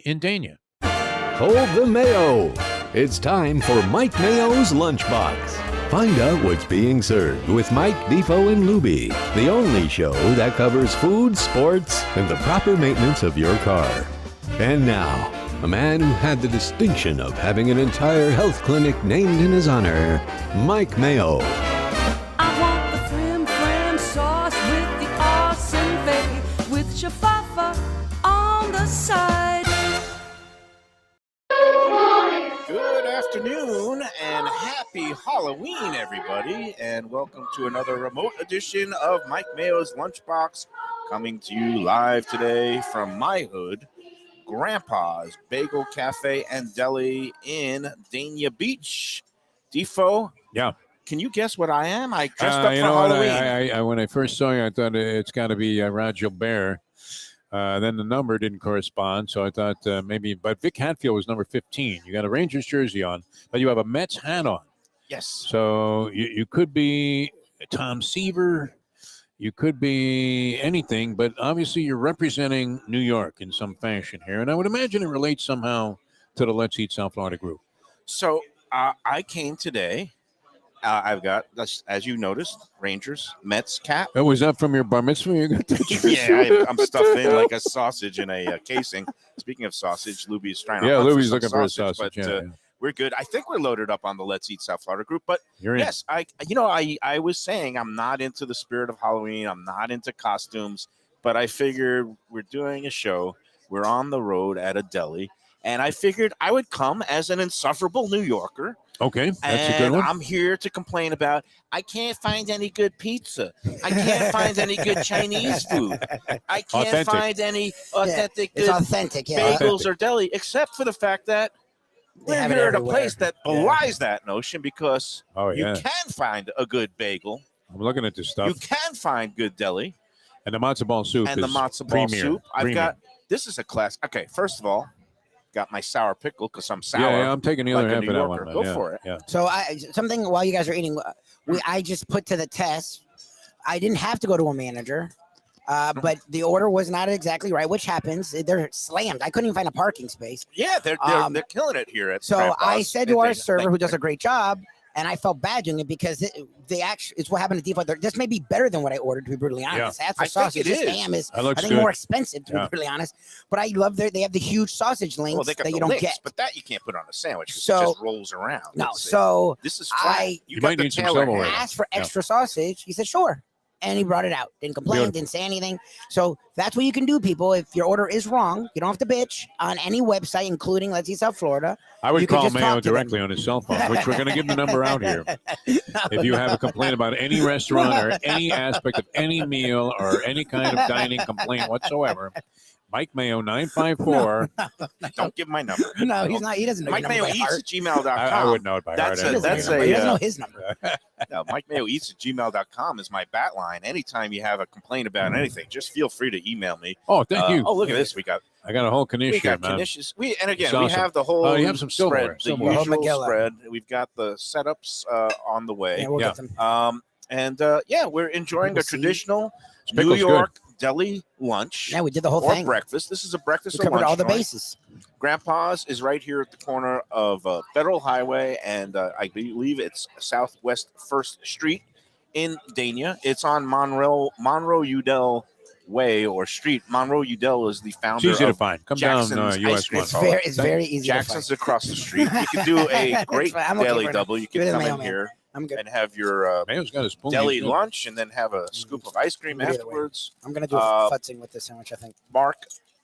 in Dania. Hold the Mayo. It's time for Mike Mayo's Lunchbox. Find out what's being served with Mike, Defo and Lubie, the only show that covers food, sports, and the proper maintenance of your car. And now, a man who had the distinction of having an entire health clinic named in his honor, Mike Mayo. I want the flim sauce with the awesome bay, with shafafa on the side. Good afternoon and happy Halloween, everybody, and welcome to another remote edition of Mike Mayo's Lunchbox, coming to you live today from my hood, Grampa's Bagel Café and Deli in Dania Beach. Defo, Yeah. can you guess what I am? I dressed up for Halloween. I when I first saw you, I thought it's got to be Roger Bear. Then the number didn't correspond, so I thought maybe. But Vic Hatfield was number 15. You got a Rangers jersey on, but you have a Mets hat on. Yes. So you could be Tom Seaver. You could be anything, but obviously you're representing New York in some fashion here. And I would imagine it relates somehow to the Let's Eat South Florida group. So I came today. I've got, as you noticed, Rangers, Mets cap. Oh, was that from your bar mitzvah? You got that jersey? Yeah, I'm stuffed in like a sausage in a casing. Speaking of sausage, Lubie's trying to hunt Louie's for looking for a sausage. but Yeah. we're good. I think we're loaded up on the Let's Eat South Florida group. But You're in. yes, I was saying I'm not into the spirit of Halloween. I'm not into costumes, but I figured we're doing a show. We're on the road at a deli, and I figured I would come as an insufferable New Yorker. Okay, that's And a good one. I'm here to complain about I can't find any good pizza. I can't find any good Chinese food. I can't Authentic. find any authentic It's good authentic, yeah. bagels or deli, except for the fact that They we're have it here at a everywhere. place that belies that notion because Oh, you yeah. can find a good bagel. I'm looking at this stuff. You can find good deli And the matzo ball soup and the is matzo ball premier. soup. I've Premier. got this is a class. Okay, first of all, got my sour pickle because I'm sour. Yeah, I'm taking the other like a half New of that Yorker. one. Go yeah, for it. Yeah. So something while you guys are eating, I just put to the test. I didn't have to go to a manager, but the order was not exactly right, which happens. They're slammed. I couldn't even find a parking space. Yeah, they're killing it here at So Grampa's. I said to our They- server, who does a great job, and I felt bad doing it because they actually it's what happened to default. This may be better than what I ordered, to be brutally honest. As for I think sausage, it this is. ham is That looks I think good. more expensive, to Yeah. be brutally honest. But I love they have the huge sausage links Well, they got that the you don't links, get. but that you can't put on a sandwich. 'Cause So- it just rolls around. No, It's- so this is flat. I You got might the need some Taylor silverware. hand. asked for Yeah. extra sausage. He said, sure. And he brought it out. Didn't complain, Beautiful. didn't say anything. So that's what you can do, people. If your order is wrong, you don't have to bitch on any website, including Let's Eat South Florida. I would You could call just Mayo talk to them. directly on his cell phone, which we're going to give the number out here. If you have a complaint about any restaurant or any aspect of any meal or any kind of dining complaint whatsoever, Mike Mayo, 954. Don't give my number. No, he's not. He doesn't know Mike your Mayo number by eats heart. at gmail.com. I would know it by That's heart. a- He doesn't that's know your number. He doesn't a, know his number. No, Mike Mayo eats at gmail.com is my bat line. Anytime you have a complaint about anything, just feel free to email me. Oh, thank you. Oh, look at this. We got I got a whole Kanish here, got man. Knishes. And again, It's we awesome. have the whole Oh, you have some silverware. spread, the Silverware. usual Magilla. spread. We've got the setups on the way. Yeah, we'll Yeah. get some. We're enjoying People a see. traditional This New pickle's York deli lunch Yeah, we did the whole or thing. breakfast. This is a breakfast We or covered lunch all the joint. bases. Grandpa's is right here at the corner of Federal Highway and I believe it's Southwest First Street in Dania. It's on Monroe Udell Way or Street. Monroe Udell is the It's founder easy to of find. Come Jackson's down Ice US Cream. 1. It's very easy Jackson's to across the street. You can do a great fine. I'm okay deli for now. double. You Give it can to come Mayo, in man. here find. I'm good. and have your Mayo's got a spoon. deli He's good. lunch and then have a scoop of ice cream Either way. afterwards. I'm going to do Uh, futzing with this sandwich, I think. Mark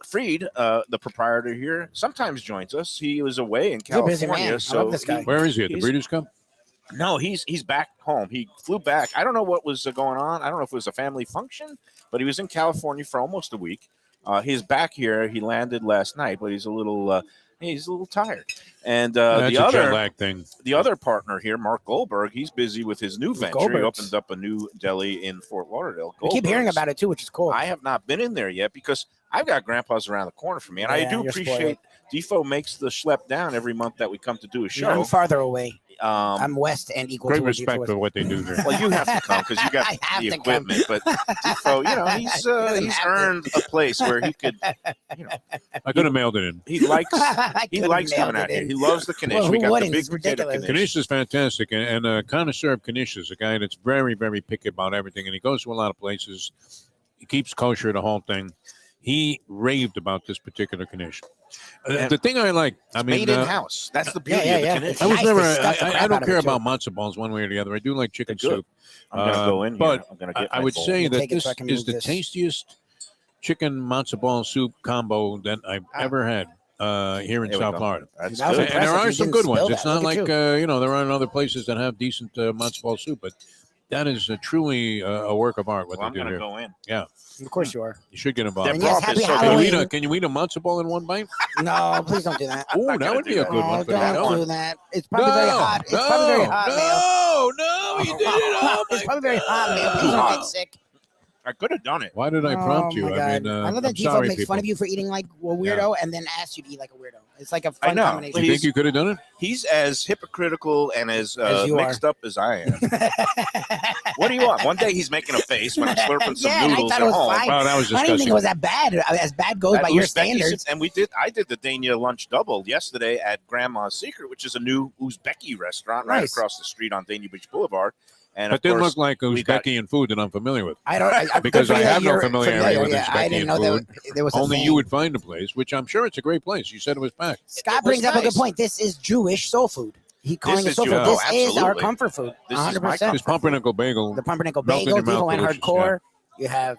Freed, the proprietor here, sometimes joins us. He was away in He's a busy California, man. I so love this guy. Where is he? At the He's- Breeders' Cup? no, he's back home. He flew back. I don't know what was going on. I don't know if it was a family function, but he was in California for almost a week. He's back here. He landed last night, but he's a little tired. And That's a jet lag thing. the other partner here, Mark Goldberg, he's busy with his new venture. He Goldbergs. opened up a new deli in Fort Lauderdale. We keep hearing Goldberg's. about it, too, which is cool. I have not been in there yet because I've got Grandpa's around the corner for me, and I Yeah, do you're appreciate Defo makes the schlep down every month that we come to do a Yeah, I'm show. farther away. I'm west and equal Great to what respect for what they do there. Well, you have to come because you got I have the to come. equipment. But Defo, doesn't he's have to. earned a place where he could, I could have mailed it in. he likes I he could've likes mailed coming out it here. in. He loves the knish. Well, We who got the wouldn't? big It's potato ridiculous. knish. Knish is fantastic, and a connoisseur of Knish is a guy that's very, very picky about everything, and he goes to a lot of places. He keeps kosher, the whole thing. He raved about this particular Knish. And The thing I like, It's made in house. That's the beauty yeah, of the yeah. knish. It's I was nice never. to stuff the I crap out don't of care it, too. about matzo balls one way or the other. I do like chicken They're good. soup. I'm gonna go in here. but I'm gonna get I my would bowl. say You that take it this so I can is move the this. tastiest chicken matzo ball soup combo that I've ever had here in There we South go. Florida. That's That was good. And there impressive. are You some didn't good ones. spill It's that. not Look at like you. there aren't other places that have decent matzo ball soup, but that is truly a work of art. What Well, I'm they do gonna here. go in. Of course you are. You should get That involved. And yes, broth is happy so Can you, Halloween. eat a matzo ball in one bite? No, please don't do that. Oh, not that gonna would do be a that. good Oh, one for the don't show. do that. It's probably very hot. It's probably very hot, Mayo. No, you did it. Oh, It's my probably very hot, God. Mayo. Please don't get sick. I could have done it. Why did I prompt you? Oh my God. I mean, I love I'm that Defo sorry, makes fun people. of you for eating like a weirdo and then asks you to eat like a weirdo. It's like a I fun know. Do combination. you think you could have done it? He's as hypocritical and as you mixed up as I am. What do you want? One day he's making a face when I'm slurping some Yeah, and I noodles thought at it was home. fine. Oh, that was I didn't think disgusting. it was that bad. As bad goes by At your Uzbeki standards. And I did the Dania lunch double yesterday at Grandma's Secret, which is a new Uzbeki restaurant right Nice. across the street on Dania Beach Boulevard. And But of didn't course, look like we got- Uzbeki food that I'm familiar with. I don't Because good for I you have that no you're familiarity with yeah, I Uzbeki didn't know food. there was a Only thing. you would find a place, which I'm sure it's a great place. You said it was packed. Scott It was brings up a good nice. point. This is Jewish soul food. He calling it is soul food. Jewish. This Oh, is our absolutely. comfort food. This is my 100%. This pumpernickel bagel. The pumpernickel Melt in bagel, your mouth, Defo and delicious, hardcore. You have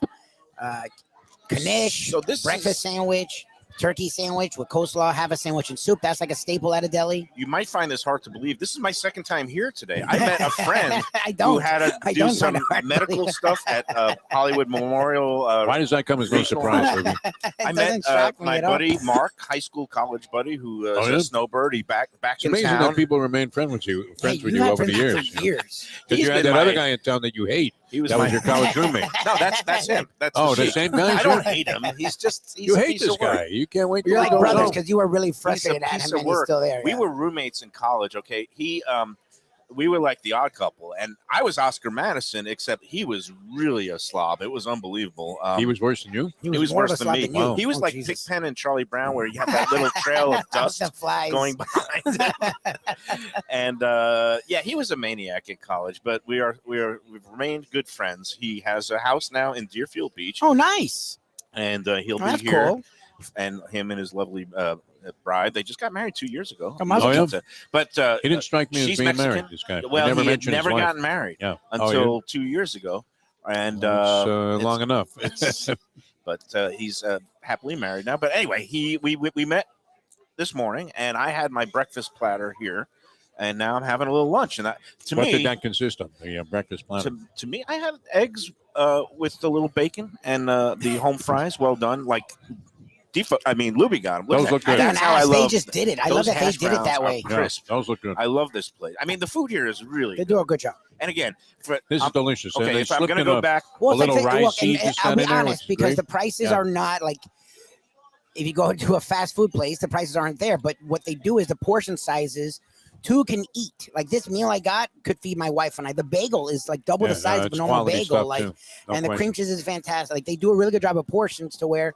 knish, So this breakfast is- sandwich, turkey sandwich with coleslaw, have a sandwich and soup. That's like a staple at a deli. you might find this hard to believe. This is my second time here today. I met a friend I who don't. had to I do don't some find it hard to medical believe. stuff at Hollywood Memorial. Why does that come as no Regional surprise? Hospital. Ruby? It I met doesn't shock me my at all. buddy Mark, high school college buddy, who is Oh, yeah? a snowbird. He back It's in amazing town. that people remain friends with you Hey, you have over the been years. for years. Because He's you had been that other my- guy in town that you hate. He was That my was your college roommate. No, that's him. That's Oh, the the same guy? I Sure. don't hate him. He's You a hate piece this of work. guy. You can't wait You're till like he goes brothers home. because you were really He's a frustrated at piece him of and he's work. still there. We yeah. were roommates in college. Okay, we were like the odd couple, and I was Oscar Madison, except he was really a slob. It was unbelievable. He was worse than you? He was more of worse a than slob me. than you. He was Oh, like Jesus. Pigpen and Charlie Brown, where you have that little trail of dust the flies. going behind. And he was a maniac in college, but we've remained good friends. He has a house now in Deerfield Beach, Oh, nice. and he'll That's be here. cool. And him and his lovely bride, they just got married 2 years ago. Oh, yeah? But He didn't strike me as she's being Mexican. married, this guy. well, never he had mentioned never his wife. gotten married Yeah. until 2 years ago, and Well, it's, long enough. but he's happily married now. But anyway, we met this morning, and I had my breakfast platter here, and now I'm having a little lunch. And that, to What me, did that consist of? The breakfast platter. to me, I had eggs with the little bacon and the home fries, well done. Like Lubie got them. Those look I good. didn't That's how I ask. They love. just did it. I those love that they hash did it browns that are way. crisp. Those look good. I love this place. I mean, the food here is really They good. do a good job. And again, This is delicious. And okay. they If I'm slipped going to in go a- back, Well, A little rice look, seed and is I'll that be in there, honest which is because great. the prices Yeah. are not like if you go to a fast food place, the prices aren't there. But what they do is the portion sizes. Two can eat. Like this meal I got could feed my wife and I. The bagel is like double the Yeah, size of a it's normal quality bagel. stuff, Like, too. No and the question. cream cheese is fantastic. Like they do a really good job of portions to where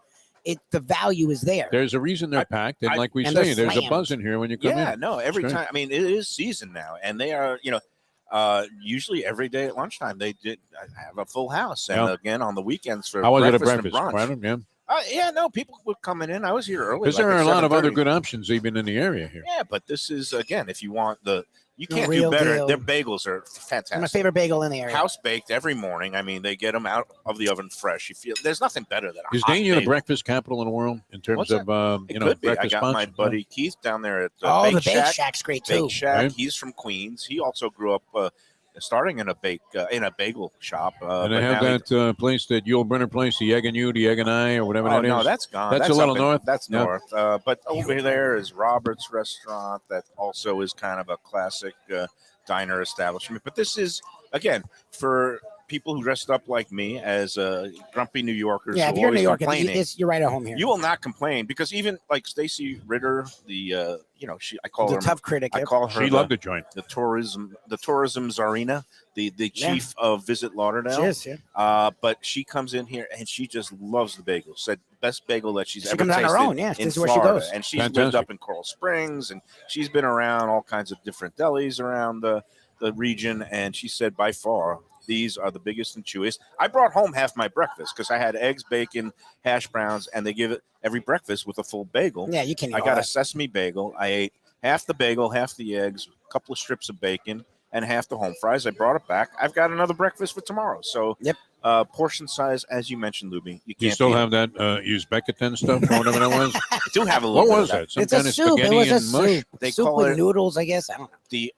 the value is there. There's a reason they're packed, and like we and they're say, there's a slammed. buzz in here when you come yeah, in. no, every Sure. time. I mean, it is season now, and they are, usually every day at lunchtime they did have a full house, and Yeah. again on the weekends for How was it at breakfast and breakfast? brunch. Brandon? Yeah, Yeah, no, people were coming in. I was here early because like there at are a lot of other 7:30. good options even in the area here. Yeah, but this is again, if you want you The can't real do better. deal. Their bagels are It's my fantastic. favorite bagel in the area. House baked every morning. I mean, they get them out of the oven fresh. You feel there's nothing better than a Is hot Dania the bagel. breakfast capital in the world in terms What's of It could be. I breakfast got my punch? buddy Keith down there at the Bake Bake Shack. Shack's great too. Bake Shack. Right. He's from Queens. He also grew up starting in a bagel shop. And they but have now he- that place, that Yule Brenner place, the Egg and You, the Egg and I, or whatever Oh that is. no, that's gone. That's a little up in- north? That's Yeah. north. But over there is Robert's Restaurant. That also is kind of a classic diner establishment. But this is again for people who dressed up like me as grumpy New Yorkers. Yeah, who if you're in New always York, complaining, you're right at home here. you will not complain because even like Stacy Ritter, I call the her tough critic. I call her She loved the joint. the tourism czarina, the chief of Visit Lauderdale. She is, yeah. But she comes in here and she just loves the bagel. Said best bagel that she's She ever comes on tasted her own, yeah. in This is where Florida. she goes. And she's lived Fantastic. up in Coral Springs and she's been around all kinds of different delis around the region. And she said by far these are the biggest and chewiest. I brought home half my breakfast because I had eggs, bacon, hash browns, and they give it every breakfast with a full bagel. Yeah, you can eat I all got a that. sesame bagel. I ate half the bagel, half the eggs, a couple of strips of bacon, and half the home fries. I brought it back. I've got another breakfast for tomorrow. So, Yep. Portion size, as you mentioned, Lubie. You You can't still beat have that Uzbekistan stuff or whatever that was? it. I do have a little What bit was of that? Some It's kind a of soup. It spaghetti was a and mush? soup. They soup call with it- noodles, I guess. I don't know. The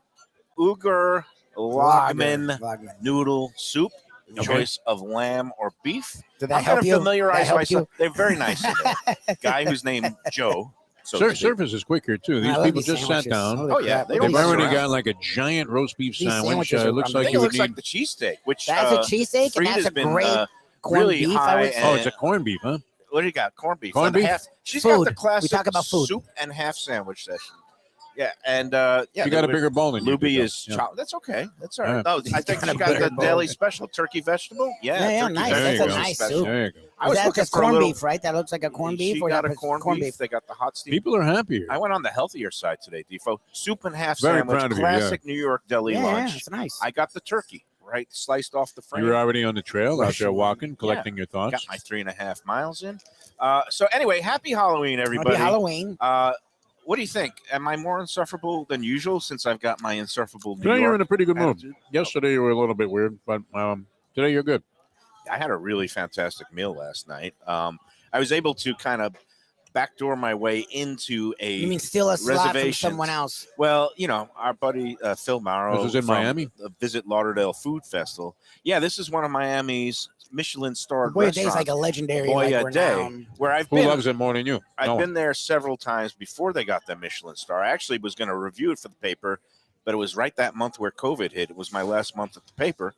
Uyghur Lagman Lagman. noodle soup, Okay. choice of lamb or beef. Did that I'm help going to you? familiarize That help myself. They're very nice. Guy who's named Joe. So to speak. Surface is quicker too. I These love people these just sat sandwiches. down. Holy Oh, yeah, crap. they Look don't They've at mess these. already around. got like a giant roast beef These sandwich. sandwiches It are looks I like think you it would looks need. like the cheesesteak, which That's a cheesesteak, and Frida's that's a been, great corned really beef, high I would say. Oh, it's a corned beef, huh? what do you got? Corned beef. Corned and beef? Half. She's got the Food. classic We talk about food. soup and half sandwich session. Yeah, and yeah, You got a bigger bowl than you Lubie did, is though. chopped. That's okay. That's all right. Yeah. No, I think got she a got bigger the bowl. daily special turkey vegetable. Yeah, turkey nice. There That's you a go. nice special. soup. There you go. I Is was that looking just for a corned little. beef, right? That looks like a corned beef. She or got that a corned beef. They got the hot steam. People are happier. I went on the healthier side today, Defo. Soup and half Very sandwich, proud of you, classic New York deli Yeah, lunch. yeah, it's nice. I got the turkey, right, sliced off the frame. You were already on the trail out there Russian. walking, collecting your thoughts. Got my 3.5 miles in. So anyway, happy Halloween, everybody. Happy Halloween. What do you think? Am I more insufferable than usual since I've got my insufferable New Today you're York in a pretty good mood. attitude? Yesterday you were a little bit weird, but today you're good. I had a really fantastic meal last night. I was able to kind of backdoor my way into a. You mean steal a slot from reservations. someone else? Well, our buddy Phil Morrow. This is in from Miami? the Visit Lauderdale Food Festival. Yeah, this is one of Miami's Michelin-starred Boy, a Day's restaurants. like a legendary Boy, like, a Day, renowned. where I've Who been. loves it more than you? I've No one. been there several times before they got the Michelin star. I actually was going to review it for the paper, but it was right that month where COVID hit. It was my last month at the paper.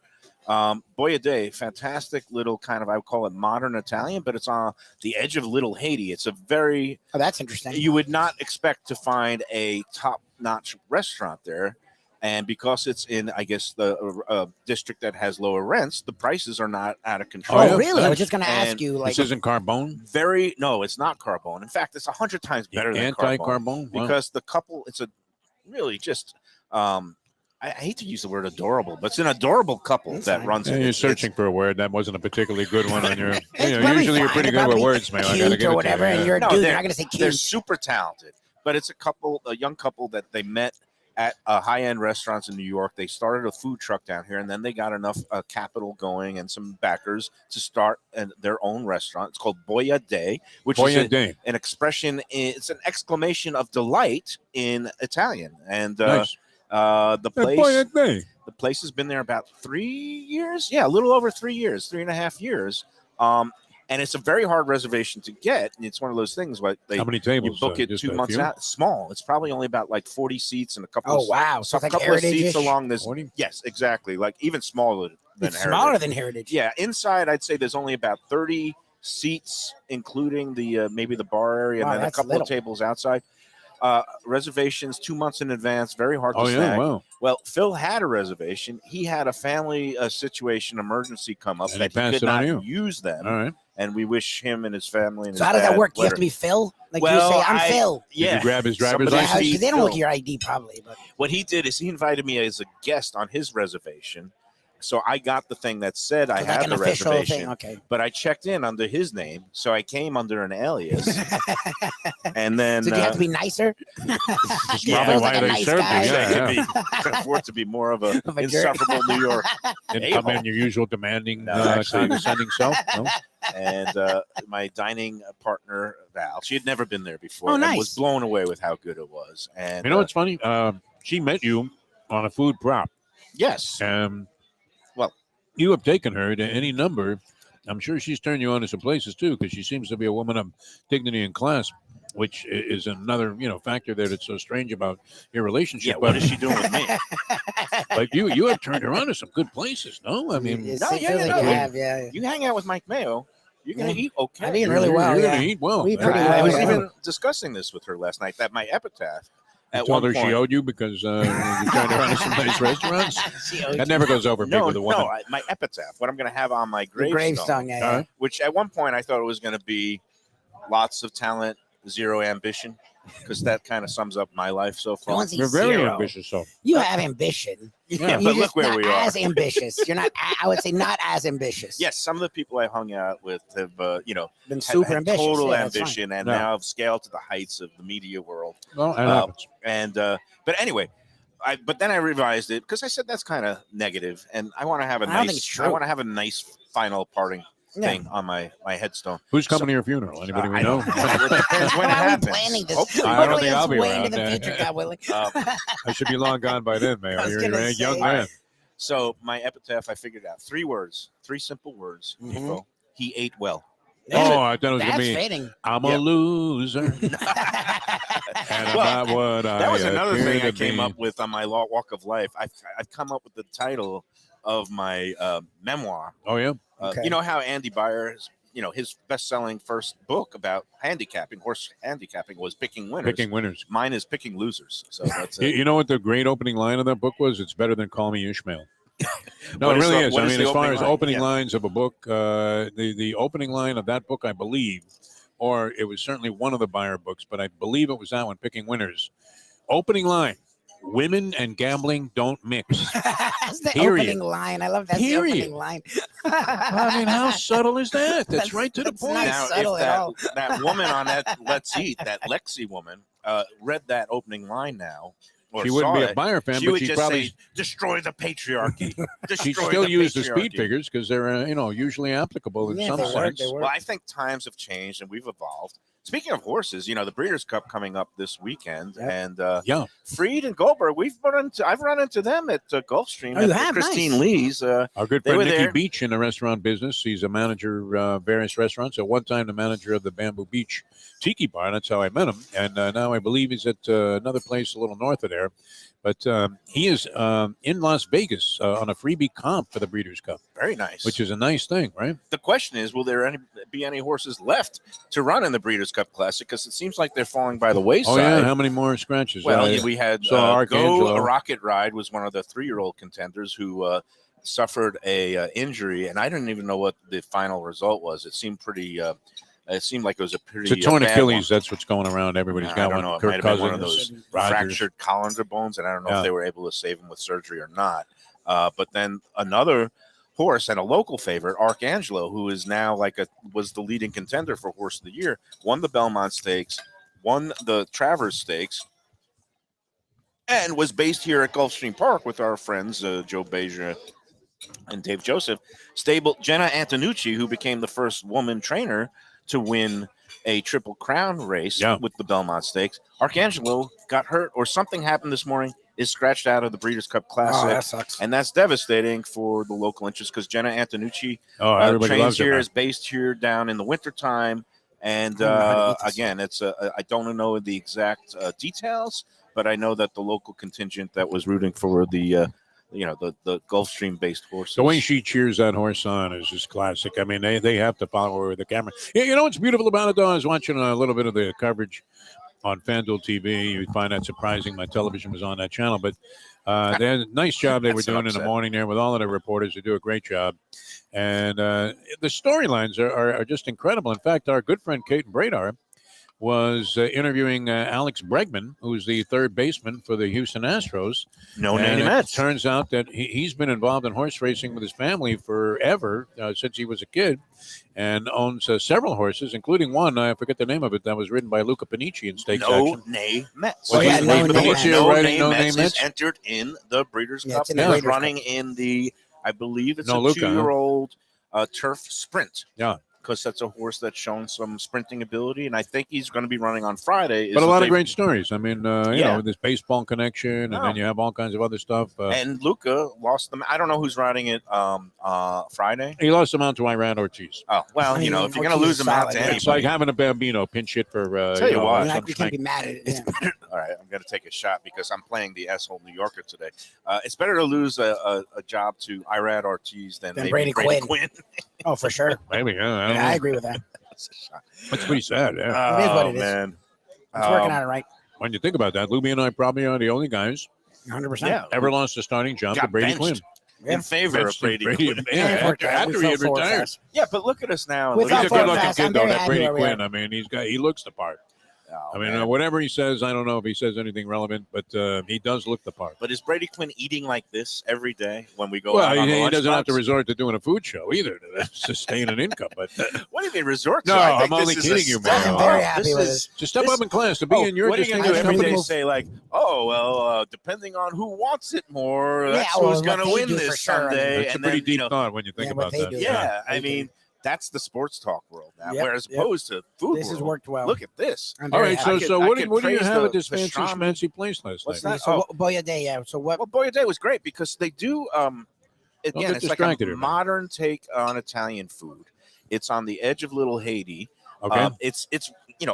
Boy a Day, fantastic little kind of, I would call it modern Italian, but it's on the edge of Little Haiti. It's a very, Oh, that's interesting. you would not expect to find a top-notch restaurant there. And because it's in, I guess, the district that has lower rents, the prices are not out of control. Oh, yeah. really? I was just going to And ask you, like, This isn't Carbone? No, it's not Carbone. In fact, it's 100 times better than Carbone. Anti-Carbone? Wow. Because the couple, it's a really just, I hate to use the word adorable, but it's an adorable couple It's that fine. runs Yeah, it. you're It's- searching for a word. That wasn't a particularly good one on your. probably Usually you're fine. pretty They're good with probably words, man. I gotta cute give or it whatever, to you. and you're a No, dude. they're- You're not going to say They're cute. super talented, but it's a young couple that they met at high-end restaurants in New York. They started a food truck down here, and then they got enough capital going and some backers to start their own restaurant. It's called Boy a Day, which Boy is a Day. an expression. It's an exclamation of delight in Italian, and Nice. the place. Boy a Day. The place has been there about 3 years. Yeah, a little over 3 years, 3.5 years. And it's a very hard reservation to get. And it's one of those things where How many you tables? book it Just 2 a months few? out. It's small. It's probably only about like 40 seats and a couple. Oh, of, wow. a So it's like couple of seats heritage-ish? along this. 40? Yes, exactly. Like even smaller than It's Heritage. smaller than Heritage. Yeah, inside I'd say there's only about 30 seats, including the maybe the bar area, Wow, and then a that's couple little. of tables outside. Reservations 2 months in advance, very hard to Oh, yeah. snag. Wow. Well, Phil had a reservation. He had a family situation, emergency come up And he that he passed could it on not you. use them. All right. And we wish him and his family and So his how does that dad work? You have better- to be Phil? Like Well, you say, I'm I- Phil. Did Yeah. you grab his driver's Somebody Yeah, license? feed they don't look at Phil. your ID probably, but What he did is he invited me as a guest on his reservation. So I got the thing that said I it's had like an the official reservation, thing. Okay. but I checked in under his name. So I came under an alias. And then So do you have to be nicer? That's Yeah, probably Phil's why like a they nice served guy. you. I Yeah, could, yeah. could afford to be more of a Of a jerk. insufferable New York. Didn't come in your usual demanding, No, actually- condescending self. No? And my dining partner Val, she had never been there before, Oh, and nice. was blown away with how good it was. And You know what's funny? She met you on a food prop. yes, Well, you have taken her to any number. I'm sure she's turned you on to some places too, because she seems to be a woman of dignity and class. which is another factor that it's so strange about your relationship. Yeah, what is she doing with me? But you have turned her on to some good places, no? I mean, It No, feels yeah, like no, you yeah. have, yeah. You hang out with Mike Mayo, you're gonna Yeah. eat okay. I'm eating really well. You're Yeah. gonna eat well. We eat pretty I well. was yeah. even discussing this with her last night. That my epitaph. You At told one her point, she owed you because you turned her on to some nice restaurants. That never goes over big with a woman. my epitaph. What I'm gonna have on my The gravestone. gravestone, yeah. All yeah. right. Which at one point I thought it was gonna be lots of talent, zero ambition, because that kind of sums up my life so far. Don't say You're very zero. ambitious, so You have ambition. Yeah, You're but just look where not we are. as ambitious. You're not. I would say not as ambitious. Yes, some of the people I hung out with have, Been had super ambitious. total Yeah, that's fine. ambition, and Yeah. now have scaled to the heights of the media world. well, that happens. And but anyway, but then I revised it because I said that's kind of negative, and I want to have a I don't think it's nice. true. I want to have a nice final parting Yeah. thing on my headstone. Who's coming to your funeral? Anybody we I know? don't know. It depends when it Why are we happens. planning this? Hopefully. I don't Hopefully think I'll it's be way into around. the future, God willing. I should be long gone by then, Mayo. I was You're gonna a young say. man. So my epitaph, I figured out 3 words, 3 simple words. Mhm. Defo. He ate well. Oh, I thought it was That's gonna be. fitting. I'm Yeah. a loser, and I'm Well, not what I. That was another appear thing to I came be. up with on my walk of life. I've come up with the title of my memoir. Oh yeah. Okay. You know how Andy Byers, his best-selling first book about handicapping, horse handicapping, was Picking Winners. Picking winners. Mine is Picking Losers. So that's You, it. you know what the great opening line of that book was? It's better than Call Me Ishmael. No, What it is really the- is. what I is mean, the as far opening as line? opening Yeah. lines of a book, the opening line of that book, I believe, or it was certainly one of the Byer books, but I believe it was that one, Picking Winners. Opening line: Women and gambling don't mix. That's the Period. opening line. I love that's Period. the opening line. I mean, how subtle is that? That's right to the that's point. not Now, subtle if at all. that woman on that Let's Eat, that Lexi woman, read that opening line now, or She wouldn't saw be a it, Byer fan, she but would she'd just probably say, "Destroy the patriarchy." she'd Destroy still use the speed patriarchy. figures because they're usually applicable in Yeah, some they work, sense. they work. Well, I think times have changed and we've evolved. Speaking of horses, the Breeders' Cup coming up this weekend, Yep. and Yeah. Freed and Goldberg, I've run into them at Gulfstream. Oh, you at have? Christine Nice. Lee's. Our good They friend were Nikki there. Beach in the restaurant business. He's a manager of various restaurants. At one time, the manager of the Bamboo Beach Tiki Bar. That's how I met him. And now I believe he's at another place a little north of there. But he is in Las Vegas on a freebie comp for the Breeders' Cup, Very nice. which is a nice thing, right? The question is, will there be any horses left to run in the Breeders' Cup Classic? Because it seems like they're falling by the wayside. Oh, yeah. How many more scratches? Well, we had so Archangelo. Go Rocket Ride was one of the 3-year-old contenders who suffered a injury, and I didn't even know what the final result was. It seemed pretty. It seemed like it was a pretty. It's a torn bad Achilles. one. That's what's going around. Everybody's I got don't one. know. It Kirk might have been one of Cousins, those Rogers. fractured colander bones, and I don't know Yeah. if they were able to save him with surgery or not. But then another horse and a local favorite, Archangelo, who is now was the leading contender for Horse of the Year, won the Belmont Stakes, won the Travers Stakes, and was based here at Gulfstream Park with our friends Joe Beja and Dave Joseph. Stable Jenna Antonucci, who became the first woman trainer to win a Triple Crown race with the Belmont Stakes. Archangelo got hurt or something happened this morning, is scratched out of the Breeders' Cup Classic. Oh, that sucks. And that's devastating for the local interest because Jenna Antonucci Everybody trains loves her, here, man. is based here down in the wintertime. And I don't know how to eat this. again, I don't know the exact details, but I know that the local contingent that was rooting for the Gulfstream based horses. The way she cheers that horse on is just classic. I mean, they have to follow her with the camera. Yeah, you know what's beautiful about it, though? I was watching a little bit of the coverage on FanDuel TV. You find that surprising. My television was on that channel, but they had a nice job they were That's an doing in the upset. morning there with all of the reporters. They do a great job. And the storylines are just incredible. In fact, our good friend Kate Bradar was interviewing Alex Bregman, who's the third baseman for the Houston Astros. No And name it Mets. turns out that he's been involved in horse racing with his family forever, since he was a kid, and owns several horses, including one, I forget the name of it, that was ridden by Luca Panici in stakes No action. name Mets. Oh, yeah, no name Mets. No Riding name No Mets Name is Mets? entered in the Breeders' Yeah, Cup. it's in the He's Breeders' running in the, I believe it's No, a Luca, huh? 2-year-old turf sprint. Yeah. because that's a horse that's shown some sprinting ability, and I think he's going to be running on Friday. But a lot of great stories. I mean, you Yeah. know, this baseball connection, and then you have all kinds of other stuff. And Luca lost them. I don't know who's riding it Friday. He lost him out to Iran Ortiz. Oh, well, you know, if you're going to lose them out to solid. anybody. It's like having a Bambino pinch hit for. Tell you know, what. some You can't be spank. mad at it. It's Yeah. better. All right, I'm going to take a shot because I'm playing the asshole New Yorker today. It's better to lose a job to Irad Ortiz than maybe Brady Quinn. Oh, for sure. Maybe, yeah, I don't Yeah, I know. agree with that. That's a shot. That's pretty sad. Yeah. It is what it is. Man. It's working out all right. When you think about that, Lubie and I probably are the only guys 100%. Yeah. ever lost a starting job to Got Brady benched Quinn. Yeah. in favor of Benched Brady. Brady. Yeah, Yeah, it worked out. after We he had fell forward retired. fast. Yeah, but look at us now. We He's fell a forward good-looking fast. kid, I'm though. very That happy Brady where we are. Quinn. I mean, he looks the part. Oh, I mean, man. whatever he says, I don't know if he says anything relevant, but he does look the part. But is Brady Quinn eating like this every day when we go Well, out on the he doesn't have to Lunchbox? resort to doing a food show either to sustain an income. But What do you mean resort to? No, I think I'm this only is a kidding you, step man. I'm very up. happy This with is- it. to step This- up in class, to be in your what are you going to do distinguished every day? company. Say like, oh well, depending on who wants it more, Yeah, that's well, who's what going to they win do for this sure, I mean. Sunday. That's a and pretty then, deep you know, thought when you think Yeah, what about they that. do. yeah, I They mean, that's the sports talk world now. Yep, Whereas yep. opposed to food This has world, worked well. look at this. I'm All very right, happy. so I what could do you praise have the at this fancy pastrami. schmancy place last What's night? that? So, Oh. Boya Day, yeah. So what? Well, Boya Day was great because they do. Again, get it's like distracted a here, man. modern take on Italian food. It's on the edge of Little Haiti. Okay. It's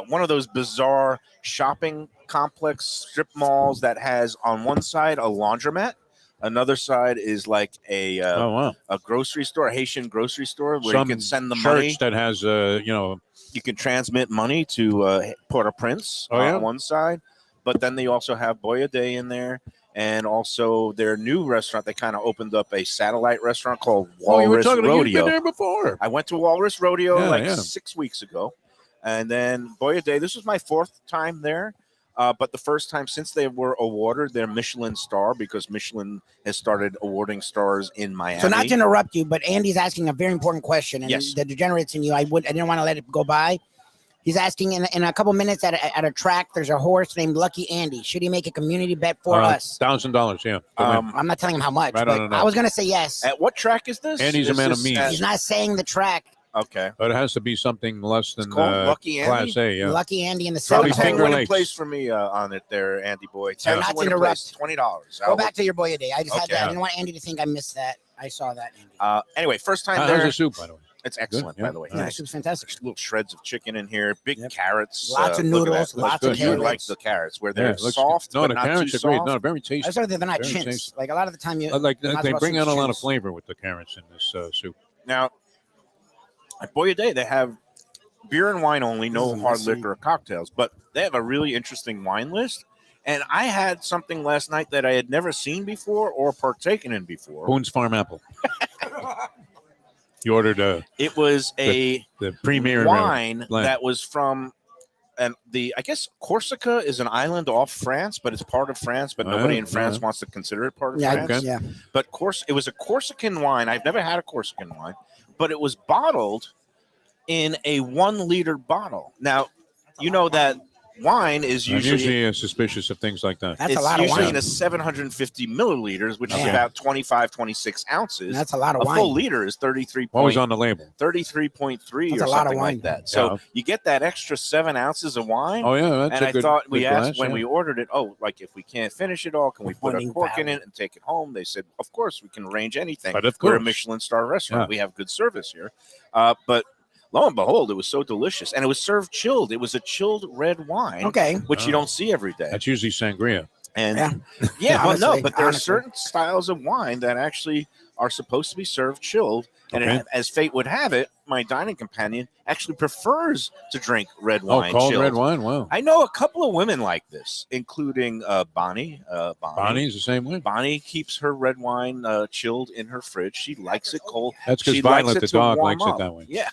one of those bizarre shopping complex strip malls that has on one side a laundromat, another side is like a Oh wow! grocery store, a Haitian grocery store where Some you can send the church money. that has You can transmit money to Port-au-Prince Oh, yeah? on one side, but then they also have Boya Day in there. And also their new restaurant, they kind of opened up a satellite restaurant called Oh, you were Walrus talking. You've Rodeo. been there before. I went to Walrus Rodeo Yeah, like yeah. 6 weeks ago. And then Boya Day, this was my 4th time there. But the first time since they were awarded their Michelin star, because Michelin has started awarding stars in Miami. So not to interrupt you, but Andy's asking a very important question, and Yes. the degenerates in you, I didn't want to let it go by. He's asking in a couple minutes at a track. There's a horse named Lucky Andy. Should he make a community bet for us? $1,000. Yeah. to win. I'm not telling him how much, I but don't know. I was gonna say yes. At what track is this? Andy's a Is man of this means. at- He's not saying the track. okay. But it has to be something less than called Lucky Andy? Class A. Yeah. Lucky Andy in the Probably seventh Ten Finger hole. winning Lakes. place for me on it there, Andy boy. So 10 not to winning interrupt. place, $20. Go back to your Boya Day. I just had Okay. that. I didn't want Andy to think I missed that. I saw that. Andy. Anyway, first time How's there. the soup, by the way? It's excellent, Good, by yeah. the way. Yeah, Nice. she was fantastic. Little shreds of chicken in here, big Yep. carrots. Lots of look at noodles, that. lots good. of You would carrots. like the carrots where Yeah, they're it looks soft, No, but the not carrots too are great. soft. No, very I tasty. saw that they're not Very chintz. tasty. Like a lot of the time, you Like not they supposed bring to out a lot of chintz. flavor with the carrots in this soup. Now, at Boya Day, they have beer and wine only, no This is hard amazing. liquor or cocktails, but they have a really interesting wine list. And I had something last night that I had never seen before or partaken in before. Boone's Farm Apple. You ordered It was a the premier wine blend. that was from I guess Corsica is an island off France, but it's part of France, but nobody in France wants to consider it part of Yeah, France. yeah. But it was a Corsican wine. I've never had a Corsican wine, but it was bottled in a 1 liter bottle. Now, you know that wine is I'm usually usually suspicious of things like that. That's it's a lot of usually wine. in a 750 milliliters, which is Yeah. about 25, 26 ounces. That's a lot of a wine. full liter is 33. What was on the label? 33.3 That's or a lot of something wine. like that. So Yeah. you get that extra 7 ounces of wine. Oh yeah, that's and a I good. thought we good asked glass, when yeah. we ordered it, like if we can't finish it all, can we put a Morning cork in Valley. it and take it home? They said, of course, we can arrange anything. But of We're a course. Michelin star restaurant. Yeah. We have good service here. But lo and behold, it was so delicious. And it was served chilled. It was a chilled red wine, Okay. which you don't see every day. That's usually sangria. And Yeah. yeah, well, no, Honestly, but there honestly. are certain styles of wine that actually are supposed to be served chilled. And Okay. as fate would have it, my dining companion actually prefers to drink red Oh, wine cold chilled. red wine. Wow. I know a couple of women like this, including Bonnie. Bonnie's the same way. Bonnie keeps her red wine chilled in her fridge. She likes it cold. That's because She likes Violet, it the to dog, warm likes it up. that way. Yeah.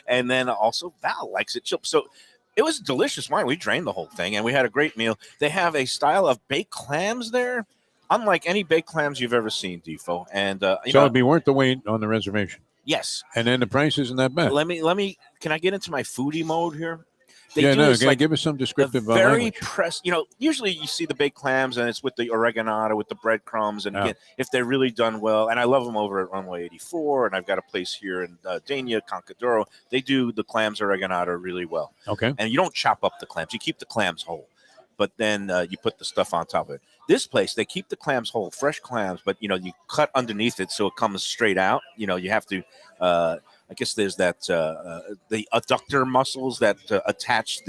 And then also Val likes it chilled. So it was delicious wine. We drained the whole thing and we had a great meal. They have a style of baked clams there, unlike any baked clams you've ever seen, Defo. And So it'd be worth the wait on the reservation. yes. And then the price isn't that bad. Let me. Can I get into my foodie mode here? they Yeah, do no, this, like, give us some descriptive very language. usually you see the baked clams and it's with the oreganata, with the breadcrumbs, and Yeah. again, if they're really done well, and I love them over at Runway 84, and I've got a place here in Dania, Concadoro. They do the clams oreganata really well, Okay. and you don't chop up the clams; you keep the clams whole, but then you put the stuff on top of it. This place, they keep the clams whole, fresh clams, but you cut underneath it so it comes straight out. You have to. I guess there's that the adductor muscles that attach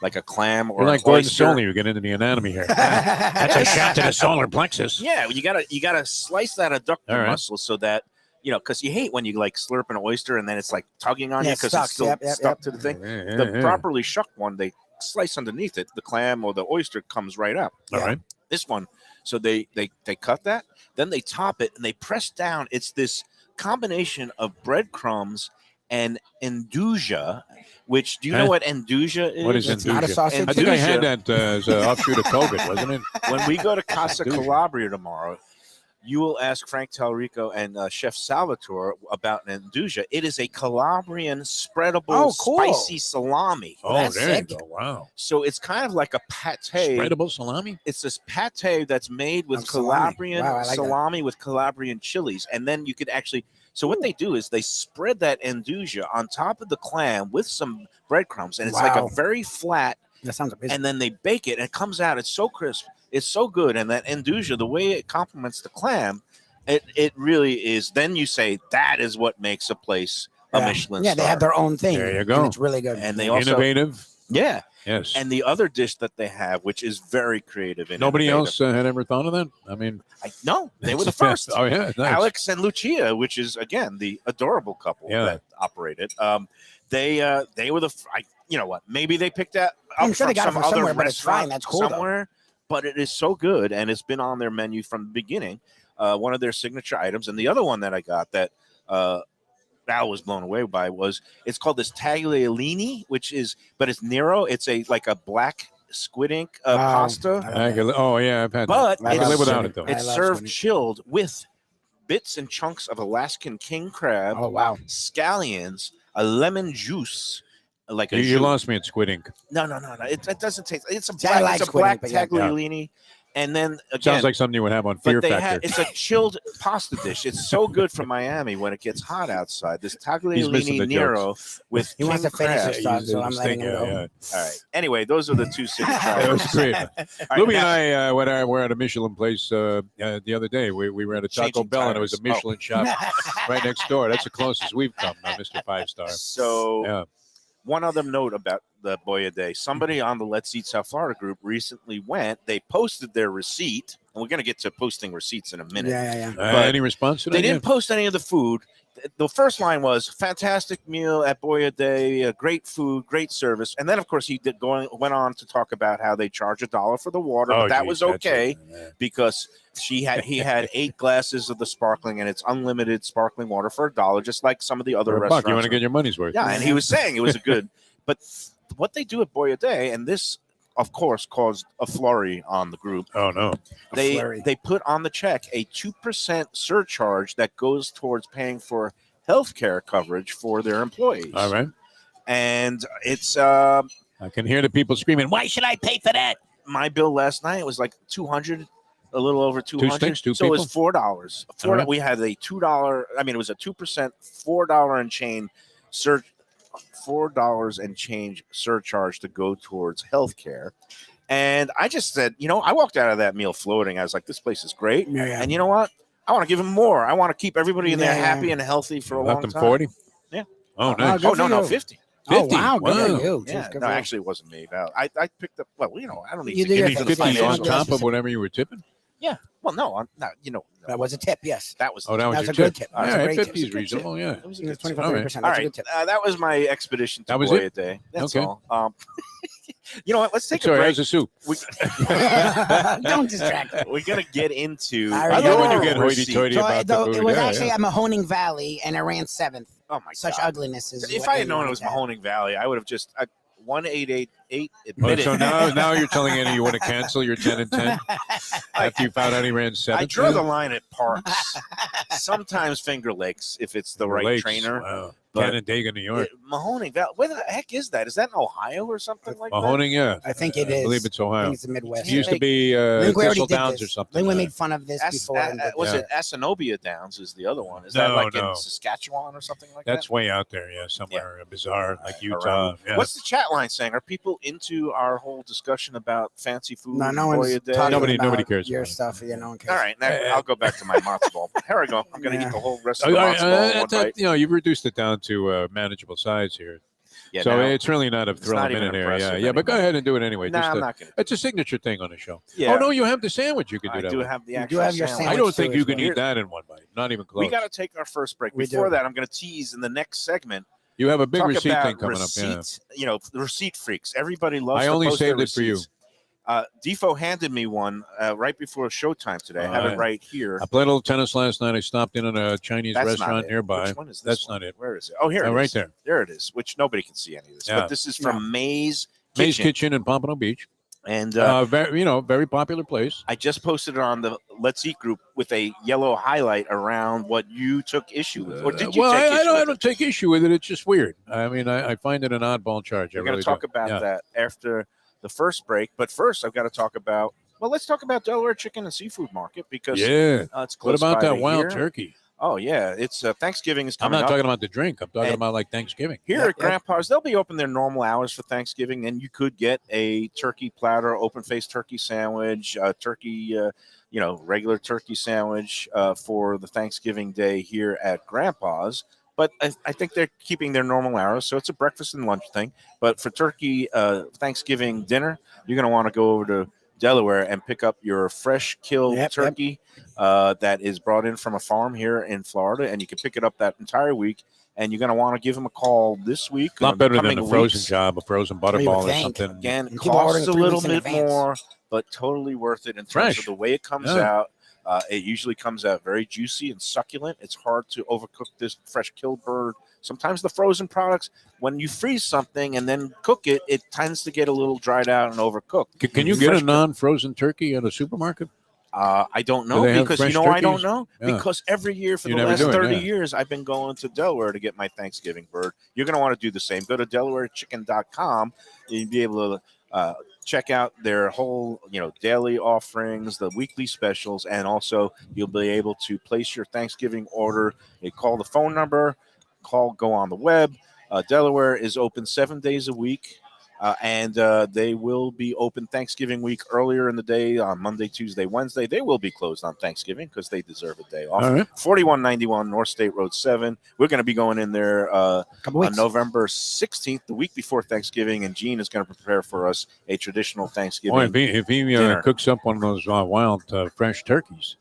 like a clam or You're like an Gordon oyster. Soley. You're getting into the anatomy here. That's a shot to the solar plexus. Yeah, you gotta slice that adductor All right. muscle so that because you hate when you like slurp an oyster and then it's like tugging on you because stuck. it's still Yep, stuck to the thing. Yeah, The yeah. properly shucked one, they slice underneath it. The clam or the oyster comes right up. All right. This one, so they cut that, then they top it and they press down. It's this combination of breadcrumbs and induja, which do you know what induja is? What is It's not a induja? sausage. I think I had Induja. that as an offshoot of COVID, wasn't it? When we go to Casa Induja. Calabria tomorrow, you will ask Frank Talrico and Chef Salvatore about an induja. It is a Calabrian spreadable spicy salami. Oh, That's there sick. you go. Wow. So it's kind of like a pate. Spreadable salami? It's this pate that's made with Of salami. Calabrian Wow, I like that. salami with Calabrian chilies. And then you could actually, so what they do is they spread that induja on top of the clam with some breadcrumbs. And it's like a Wow. very flat, That sounds amazing. and then they bake it and it comes out. It's so crisp. It's so good. And that induja, the way it complements the clam, it really is. Then you say that is what makes a place a Michelin Yeah, star. they have their own thing. There you go. And it's really good. And they also, Innovative. yeah. Yes. And the other dish that they have, which is very creative. And Nobody innovative- else had ever thought of that? I mean, No, they were the it's a first. Oh, yeah. Nice. Alex and Lucia, which is again the adorable couple Yeah. that operated. They were the. You know what? Maybe they picked that up I'm sure they from got it some from other somewhere, but it's restaurant fine. That's cool, though. somewhere. But it is so good, and it's been on their menu from the beginning. One of their signature items, and the other one that I got that Val was blown away by was it's called this tagliolini, but it's Nero. It's like a black squid ink pasta. Oh, yeah. I've had But that. I can it's- live without it, though. I It's love served squid ink. chilled with bits and chunks of Alaskan king crab, Oh, wow. scallions, a lemon juice, like a You jus- lost me at Squid Ink. No. It doesn't taste. It's a See, I black, like it's a squid black ink, but yeah. tagliolini, and then again, Sounds like something you would have on Fear but Factor. it's a chilled pasta dish. It's so good for Miami when it gets hot outside. This missing tagliolini the Nero with He wants king to finish crab. his thought, He's so I'm letting him go. yeah. All right. Anyway, those are the two signature That was items. great. All right, Lubie now- and I were at a Michelin place the other day. We were at a Taco Changing Bell, and it was a tires. Michelin shop right next door. That's the closest we've come, Mr. Five Star. So Yeah. one other note about the Boya Day. Somebody on the Let's Eat South Florida group recently went. They posted their receipt, and we're going to get to posting receipts in a minute. Yeah. But Any response to that? They didn't post any of the food. The first line was fantastic meal at Boya Day, great food, great service, and then of course he went on to talk about how they charge $1 for the water, but that was okay because he had 8 glasses of the sparkling, and it's unlimited sparkling water for $1, just like some of the other For a buck, restaurants. you want to get your money's worth. Yeah, and he was saying it was a good, but what they do at Boya Day, and this of course caused a flurry on the group. Oh no. They put on the check a 2% surcharge that goes towards paying for health care coverage for their employees. All right. And it's I can hear the people screaming, "Why should I pay for that?" my bill last night was like 200, a little over 200. sticks, two so it was people? $4. All right. We had a $2. I mean, it was a 2%, $4 and change $4 and change surcharge to go towards health care. And I just said, I walked out of that meal floating. I was like, this place is great. Yeah. And you know what? I want to give them more. I want to keep everybody in there Yeah. happy and healthy for a Left long them time. 40. Yeah. Oh, Oh, nice. good Oh, no, for you. 50. Oh, 50. wow. Good Wow. for you. Yeah, Jeez, good no, for you. actually, it wasn't me. I picked up. Well, I don't need You to do give your you thing. the 50 on financial. Yeah. top of whatever you were tipping. Well, no, no. That was a tip, yes. That was. Oh, that was That was your a good tip. tip. All That was a right, great 50 tip. is reasonable. Yeah. It was a It was good tip. 25, All 30%. right. That's All a right, good tip. that was my expedition to That was Boya it? Day. That's Okay. all. You know what? Let's take Sorry, a break. how's the soup? Don't distract me. We're gonna get into. I I love when you know. get receipt. hoity-toity So about though, the food. it was Yeah, actually yeah. at Mahoning Valley, and I ran 7th. Oh my Such god! ugliness is. If what I had they known it wanted was to have. Mahoning Valley, I would have just 1888 Oh, admitted. so now you're telling Andy you want to cancel your 10 and 10 after you found out he ran 7. I draw the line at parks. Sometimes Finger Lakes if it's the right Lakes. trainer. Wow. But Canandaigua, New York. Mahoning Valley. Where the heck is that? Is that in Ohio or something like that? Mahoning, yeah. I think it I is. believe it's I Ohio. think it's the Midwest. It used to be Link, we already Thistle did Downs or this. something. Link, we made fun of this before. and did Was this. it Asanobia Downs is the other one? Is No, that like no. in Saskatchewan or something like That's that? way out there, yeah, somewhere bizarre like Utah. Around. Yeah. What's the chat line saying? Are people into our whole discussion about fancy food? No, no and one's Boy-a-day? talking Nobody about cares your about it. stuff. Yeah, no one cares. All right, now I'll go back to my matzo ball. Here I go. I'm going to eat the whole rest of the matzo ball in one bite. You know, you've reduced it down to manageable size here. Yeah, So now, it's really not a thrill not a minute even here. Yeah, impressive yeah, but go anymore. ahead and do it anyway. nah, Just I'm a- not going to. it's a signature thing on the show. Yeah. Oh, no, you have the sandwich you could do I that do with. have the You do actual have your sandwich. I sandwich don't think too you as can well. eat that in one bite. Not even close. We got to take our first break. We Before do. that, I'm going to tease in the next segment. You have a big Talk receipt about thing coming up. Yeah. receipts, you know, the receipt freaks. Everybody loves I to only post their saved it for you. receipts. Defo handed me one right before showtime today. I have it right here. I played a little tennis last night. I stopped in at a Chinese That's not restaurant it. nearby. Which one is this That's one? not it. Where is it? Oh, here it is. Right there. There it is, which nobody can see any of this. Yeah. But this is from May's May's Kitchen in Pompano Beach. And very popular place. I just posted it on the Let's Eat group with a yellow highlight around what you took issue with. Or did you well, take issue I with don't it? take issue with it. It's just weird. I mean, I find it an oddball charge. We're going to talk about that after the first break. But first, I've got to talk about, well, let's talk about Delaware Chicken and Seafood Market because it's What close about by that to wild here. turkey? Oh, yeah. It's Thanksgiving is I'm coming not up. talking about the drink. I'm talking And about like Thanksgiving. Here at Grandpa's, they'll be open their normal hours for Thanksgiving, and you could get a turkey platter, open-faced turkey sandwich, turkey, regular turkey sandwich for the Thanksgiving day here at Grandpa's. But I think they're keeping their normal hours, so it's a breakfast and lunch thing. But for turkey Thanksgiving dinner, you're going to want to go over to Delaware and pick up your fresh killed turkey that is brought in from a farm here in Florida, and you can pick it up that entire week. And you're going to want to give them a call this week. A lot better than a coming frozen weeks. job, a frozen butterball or something. Again, And people are costs a ordering 3 little weeks in bit advance. more, but totally worth it in terms Fresh. of the way it comes out. It usually comes out very juicy and succulent. It's hard to overcook this fresh killed bird. Sometimes the frozen products, when you freeze something and then cook it, it tends to get a little dried out and overcooked. Can you get a non-frozen turkey at a supermarket? I don't know Do they have because fresh I don't turkeys? know Yeah. because every year for You the never last do it, 30 yeah. years I've been going to Delaware to get my Thanksgiving bird. You're going to want to do the same. Go to DelawareChicken.com. You'll be able to check out their whole daily offerings, the weekly specials, and also you'll be able to place your Thanksgiving order. You call the phone number, go on the web. Delaware is open 7 days a week. And they will be open Thanksgiving week earlier in the day on Monday, Tuesday, Wednesday. They will be closed on Thanksgiving because they deserve a day off. All right. 4191 North State Road 7. We're going to be going in there on November 16th, the week before Thanksgiving, and Gene is going to prepare for us a traditional Thanksgiving Boy, if he dinner. cooks up one of those wild fresh turkeys,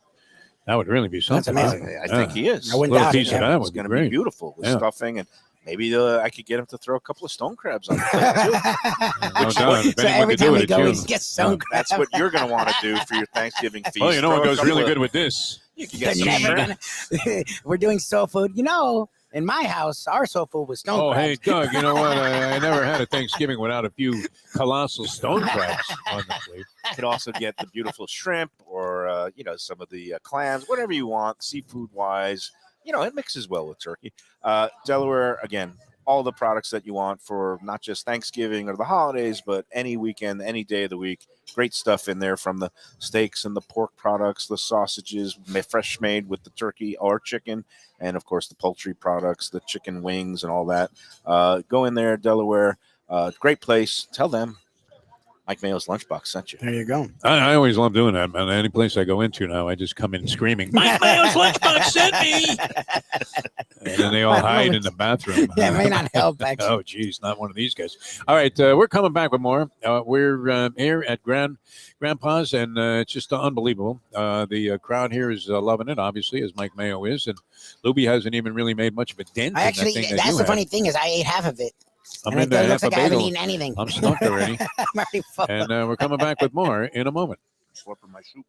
that would really be something. That's amazing. I think he is. I wouldn't Little doubt it, piece of yeah. that It's would be going to be great. beautiful with Yeah. stuffing, and maybe I could get him to throw a couple of stone crabs on the plate, too. No doubt. If So anyone every could do time it, we it's go, we you. just get stone crab. That's what you're going to want to do for your Thanksgiving feast. Oh, you know Throw what a goes couple really of- good with this? You can get They're some never shrimp. gonna. We're doing soul food. In my house, our soul food was stone Oh, crabs. hey, Doug, you know what? I never had a Thanksgiving without a few colossal stone crabs on the plate. You could also get the beautiful shrimp or, some of the clams, whatever you want, seafood-wise. It mixes well with turkey. Delaware, again, all the products that you want for not just Thanksgiving or the holidays, but any weekend, any day of the week. Great stuff in there from the steaks and the pork products, the sausages, fresh made with the turkey or chicken, and, of course, the poultry products, the chicken wings and all that. Go in there, Delaware. Great place. Tell them Mike Mayo's Lunchbox sent you. There you go. I always love doing that, man. Any place I go into now, I just come in screaming, Mike Mayo's Lunchbox sent me! And then they all hide in the bathroom. Yeah, it may not help, actually. Oh, geez, not one of these guys. All right, we're coming back with more. We're here at Grandpa's, and it's just unbelievable. The crowd here is loving it, obviously, as Mike Mayo is, and Lubie hasn't even really made much of a dent I in actually, that thing that that's you the have. funny thing is I ate half of it. I'm And into it half looks a like I haven't bagel. eaten anything. I'm stuffed already. I'm already full. And we're coming back with more in a moment. Slurping my soup.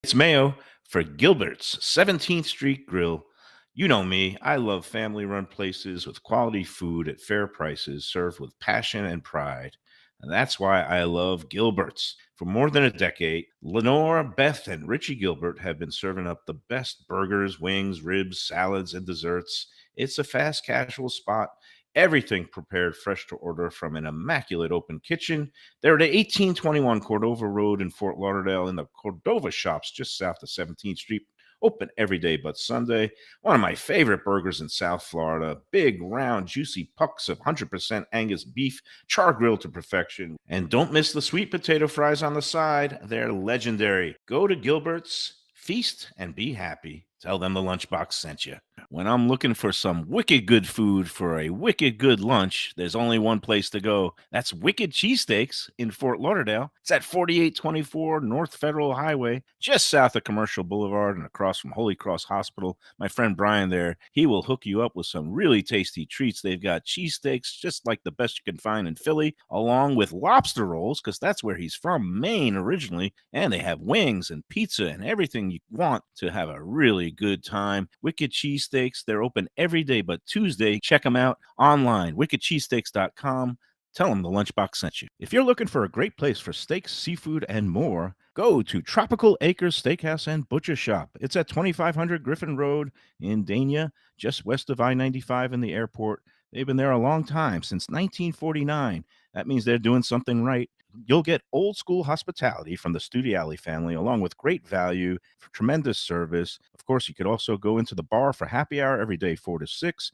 It's Mayo for Gilbert's 17th Street Grill. You know me. I love family-run places with quality food at fair prices served with passion and pride. And that's why I love Gilbert's. For more than a decade, Lenore, Beth, and Richie Gilbert have been serving up the best burgers, wings, ribs, salads, and desserts It's a fast casual spot. Everything prepared fresh to order from an immaculate open kitchen. They're at 1821 Cordova Road in Fort Lauderdale in the Cordova Shops just south of 17th Street. Open every day but Sunday. One of my favorite burgers in South Florida. Big, round, juicy pucks of 100% Angus beef, char grilled to perfection. And don't miss the sweet potato fries on the side. They're legendary. Go to Gilbert's, feast, and be happy. Tell them the Lunchbox sent you. When I'm looking for some wicked good food for a wicked good lunch, there's only one place to go. That's Wicked Cheesesteaks in Fort Lauderdale. It's at 4824 North Federal Highway, just south of Commercial Boulevard and across from Holy Cross Hospital. My friend Brian there, he will hook you up with some really tasty treats. They've got cheesesteaks just like the best you can find in Philly, along with lobster rolls, because that's where he's from, Maine originally. And they have wings and pizza and everything you want to have a really good time. Wicked Cheesesteaks, they're open every day but Tuesday. Check them out online, wickedcheesesteaks.com. Tell them the Lunchbox sent you. If you're looking for a great place for steaks, seafood, and more, go to Tropical Acres Steakhouse and Butcher Shop. It's at 2500 Griffin Road in Dania, just west of I-95 in the airport. They've been there a long time, since 1949. That means they're doing something right. You'll get old school hospitality from the Studiali family, along with great value, for tremendous service. Of course, you could also go into the bar for happy hour every day, 4 to 6.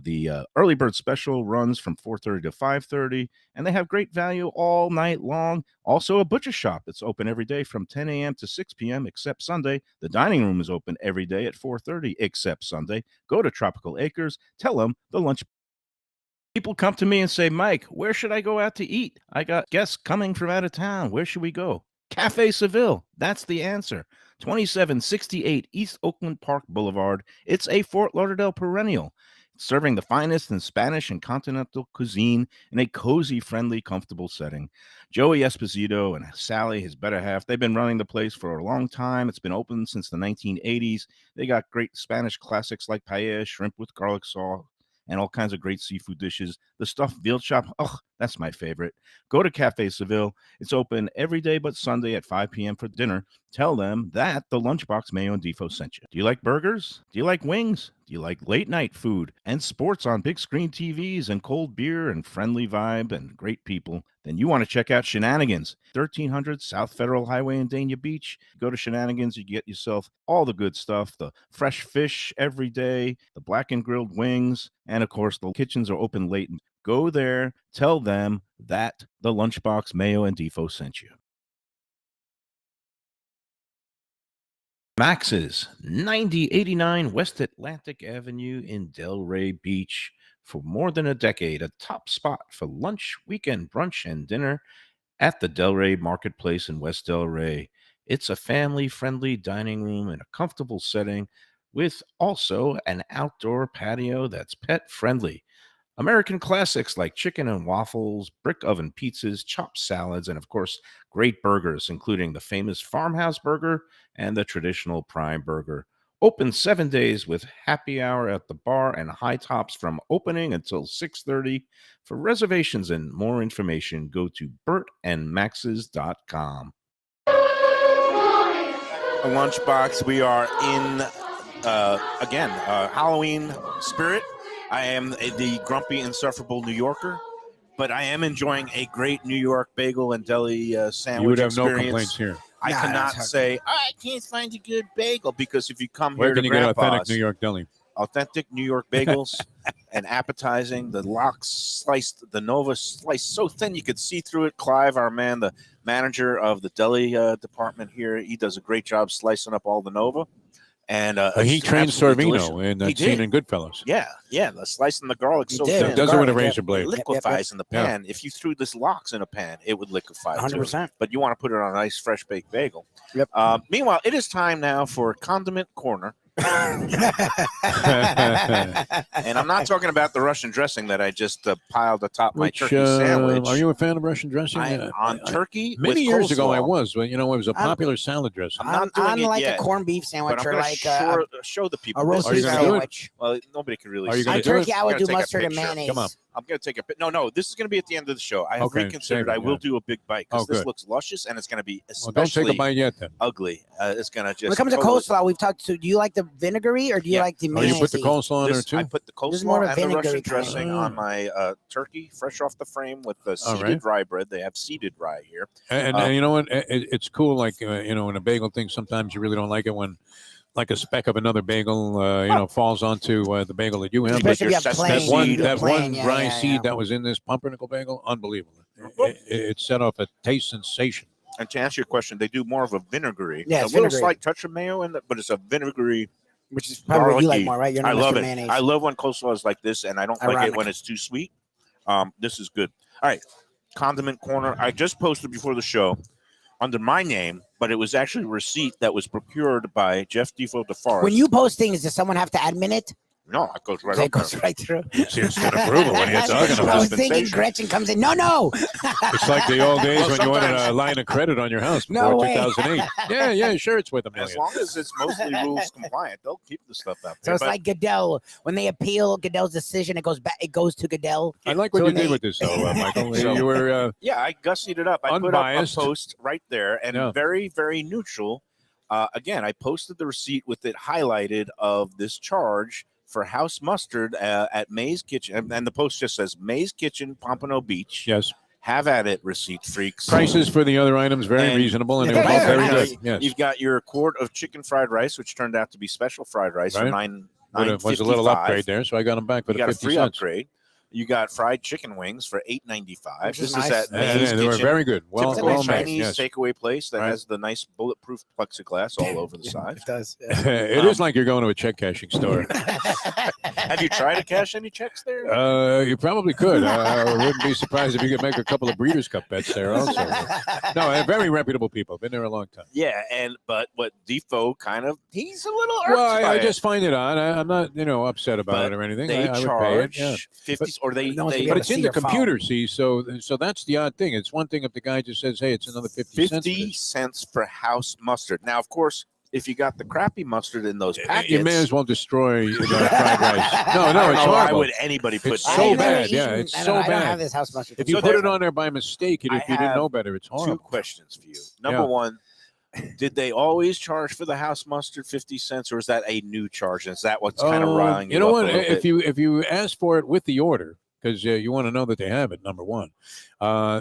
The early bird special runs from 4:30 to 5:30, and they have great value all night long. Also, a butcher shop that's open every day from 10 a.m. to 6 p.m. except Sunday. The dining room is open every day at 4:30 except Sunday. Go to Tropical Acres. Tell them the lunch. People come to me and say, Mike, where should I go out to eat? I got guests coming from out of town. Where should we go? Café Seville. That's the answer. 2768 East Oakland Park Boulevard. It's a Fort Lauderdale perennial, serving the finest in Spanish and continental cuisine in a cozy, friendly, comfortable setting. Joey Esposito and Sally, his better half, they've been running the place for a long time. It's been open since the 1980s. They got great Spanish classics like paella, shrimp with garlic sauce, and all kinds of great seafood dishes. The stuffed veal chop, that's my favorite. Go to Café Seville. It's open every day but Sunday at 5 p.m. for dinner. Tell them that the Lunchbox Mayo and Defo sent you. Do you like burgers? Do you like wings? Do you like late night food and sports on big screen TVs and cold beer and friendly vibe and great people? Then you want to check out Shenanigans, 1300 South Federal Highway in Dania Beach. Go to Shenanigans, you get yourself all the good stuff, the fresh fish every day, the black and grilled wings, and of course the kitchens are open late. Go there, tell them that the Lunchbox Mayo and Defo sent you. Max's, 9089 West Atlantic Avenue in Delray Beach. For more than a decade, a top spot for lunch, weekend brunch, and dinner at the Delray Marketplace in West Delray. It's a family-friendly dining room in a comfortable setting with also an outdoor patio that's pet-friendly. American classics like chicken and waffles, brick oven pizzas, chopped salads, and of course, great burgers, including the famous Farmhouse Burger and the traditional Prime Burger. Open 7 days with happy hour at the bar and high tops from opening until 6:30. For reservations and more information, go to bertandmaxes.com. Lunchbox, we are in, Halloween spirit. I am the grumpy, insufferable New Yorker, but I am enjoying a great New York bagel and deli sandwich. You would have experience. no complaints here. I cannot say, I can't find a good bagel, because if you come Where here can to you get Grampa's, authentic New York deli? authentic New York bagels and appetizing, the lox sliced, the Nova sliced so thin you could see through it. Clive, our man, the manager of the deli department here, he does a great job slicing up all the Nova. And he trained absolutely Sorvino in that scene in Goodfellas. Yeah, the slicing the garlic so did. thin. Does it with a Garlic, razor blade. It liquefies in the pan. If you threw this lox in a pan, it would liquefy 100%. too. But you want to put it on a nice fresh baked bagel. Yep. Meanwhile, it is time now for Condiment Corner. And I'm not talking about the Russian dressing that I just piled atop my turkey sandwich. Are you a fan of Russian dressing? On turkey? Many with years ago, coleslaw. I was, but it was a popular salad dressing. I'm not doing on it like yet, a corned beef but sandwich I'm or going like to show the people. a roast Are you beef gonna do it? sandwich. Well, nobody can really Are you see gonna On it. do it? turkey, I We're would gonna do take a mustard and picture. mayonnaise. Come on. I'm going to take a bit. No, this is going to be at the end of the show. I have Okay, reconsidered. save it, I will yeah. do a big bite because Oh, this good. looks luscious and it's going to be Well, don't especially take a bite yet then. ugly. It's going to just. When it comes to totally- coleslaw, we've talked to. Do you like the vinegary or do you Yeah. like the Oh, mayonnaise? you put the coleslaw on there This, too? I put the This is more coleslaw of a and the Russian vinegary kind. dressing on my turkey, fresh off the frame with the All seeded right. rye bread. They have seeded rye here. And you know what? It's cool. Like, in a bagel thing, sometimes you really don't like it when like a speck of another bagel, falls onto the bagel that you have. Especially But if you have sesame plain. seed. that plain, one yeah, dry yeah, seed yeah. that was in this pumpernickel bagel, unbelievable. It set off a taste sensation. And to answer your question, they do more of a vinegary. Yeah, a it's little vinegary. slight touch of mayo in it, but it's a vinegary. Which is probably what you like garlicky. more, right? You're I not love Mr. it. Mayonnaise. I love when coleslaw is like this, and I don't like it Ironic. when it's too sweet. This is good. All right, condiment corner. I just posted before the show under my name, but it was actually a receipt that was procured by Jeff Defo DeForest. When you post things, does someone have to admin it? No, it goes right So up it goes there. right through. It's instant approval. What are you talking I was about? thinking Dispensation. Gretchen comes in. No. It's like the old days Well, when you wanted sometimes- a line of credit on your house No before way. 2008. Yeah, sure, it's worth $1 As million. long as it's mostly rules compliant, they'll keep the stuff out So there. it's like Goodell. When they appeal Goodell's decision, it goes back. It goes to Goodell. I like what So you when did they- with this, though, Michael. So- You were yeah, I gussied it up. I Unbiased. put up a post right there and Yeah. very, very neutral. Again, I posted the receipt with it highlighted of this charge for house mustard at May's Kitchen. And the post just says May's Kitchen, Pompano Beach. yes. Have at it, receipt freaks. Prices for the other items very And- reasonable, and they Yeah, were both very yeah. good. Yes. You've got your quart of chicken fried rice, which turned out to be special fried rice for Right. $9.55. Was a little upgrade there, so I got them back for You the got a 50 free cents. upgrade. You got fried chicken wings for $8.95. Which is This is nice. at May's And they were Kitchen. very good. Well Typical made. Chinese Yes. takeaway place that Right. has the nice bulletproof plexiglass all over the side. It does. It is like you're going to a check cashing store. Have you tried to cash any checks there? You probably could. I wouldn't be surprised if you could make a couple of Breeders' Cup bets there also. No, very reputable people. Been there a long time. Yeah, but what Defo he's a little irked Well, by I it. just find it odd. I'm not, upset about But it or anything. They I would pay it. charge Yeah. 50 or they, No one's they gonna But be it's able in see the your phone. computer, see. So that's the odd thing. It's one thing if the guy just says, "Hey, it's another 50 cents." for 50 this. cents for house mustard. Now, of course, if you got the crappy mustard in those packets, You may as well destroy the fried rice. No, I don't it's know why horrible. would anybody put It's that so in I've never bad, yeah, eaten- it's I don't so know, I don't bad. have this house mustard. If you So put there- it on there by mistake, I if you didn't have know better, it's Two horrible. questions for you. Number one, did they always charge for the house mustard 50 cents, or is that a new charge? And is that what's kind of riling you You know up what? a little If bit? you ask for it with the order, because you want to know that they have it, number one,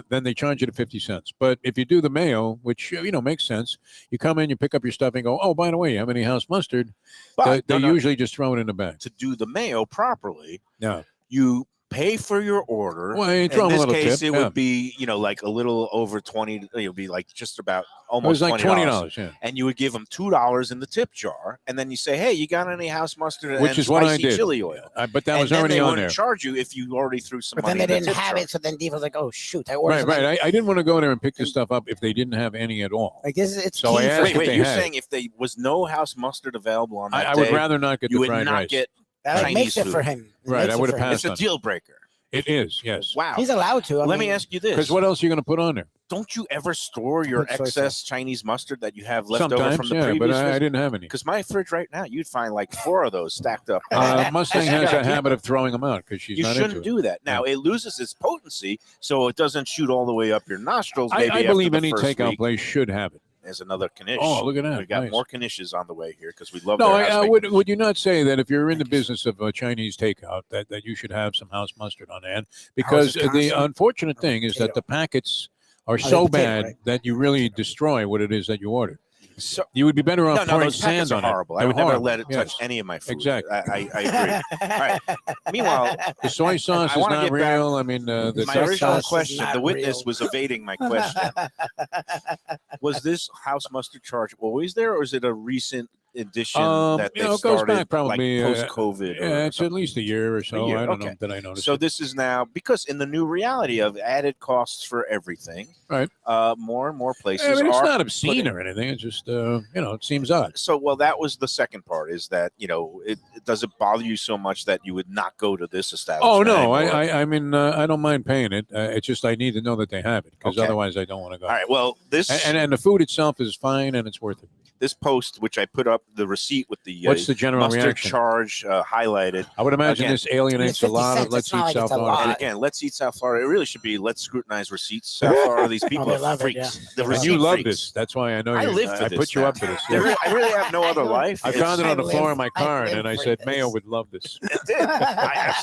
then they charge you to 50 cents. But if you do the mayo, which makes sense, you come in, you pick up your stuff, and go, oh, by the way, you have any house mustard? But They no, usually just throw it in the bag. to do the mayo properly, Yeah. you pay for your order. Well, you throw In them a this little case, tip. it yeah. would be, like a little over 20. It would be like just about It almost was like $20. Yeah. And you would give them $2 in the tip jar, and then you say, "Hey, you got any house mustard Which and is what I spicy did. chili oil?" But that and was then already they on wouldn't there. charge you if you already threw some But money then they in the didn't tip have jar. it, so then Devo's like, "Oh shoot, I ordered." Right. something." I didn't want to go there and pick this stuff up if they didn't have any at all. Like this is it's So I key asked for if Wait, they you're had it. saying if there was no house mustard available on that I day, would rather not get you the would fried not rice. get that Chinese makes it food. for him. It Right, makes I it would've for him. passed. it's a deal breaker. It is, yes. Wow. He's allowed to. Let me ask you this: Because what else are you going to put on there? don't you ever store your Put soy excess Chinese mustard that you have left over Sometimes, from the yeah, previous? but I didn't have any. Because my fridge right now, you'd find like 4 of those stacked up. Mustang You has gotta a keep habit of throwing them out because she's you not shouldn't into it. do that. Now it loses its potency, so it doesn't shoot all the way up your nostrils. I Maybe after believe the any first takeout week. place should have it. There's another knish. Oh, look at that. We got Nice. more knishes on the way here because we love. No, their house would you not say that if you're in the business of Chinese takeout, that you should have some house mustard on hand? Because it the constant? unfortunate thing is that the packets are they so potato, bad right? that you really destroy what it is that you ordered. So, You would be better off no, pouring those packets sand are on it. horrible. I They're would never horrible. let it touch Yes. any of my food. Exactly. I agree. All right. Meanwhile, The soy sauce I is wanna not get back- real. I mean, the my soy original sauce is question, not the witness real. was evading my question. Was this house mustard charge always there, or is it a recent addition that you they know, it goes started back probably, like post-COVID? yeah, it's at least a year or so. year, I don't know okay. that I noticed. So it. this is now because in the new reality of added costs for everything, Right. More and more places I mean, it's are not obscene putting- or anything. It's just, it seems odd. So, well, that was the second part. Is that it does it bother you so much that you would not go to this establishment? Oh no, anymore? I mean, I don't mind paying it. It's just I need to know that they have it because Okay. otherwise I don't want to go. All right. Well, this And the food itself is fine and it's worth it. this post, which I put up the receipt with the What's the general mustard reaction? charge highlighted. I would imagine Again, this alienates a 50 lot of cents, Let's it's not Eat like South it's a Florida. lot. And again, Let's Eat South Florida. It really should be Let's Scrutinize Receipts. South Florida, these people they are love it, freaks. yeah. The And And you receipt love freaks. this. That's why I know I you. live for I this put you now. up for this. I really have no other life. I found it on the I floor in my live- car, I and I live said for Mayo this. would love this. It did. I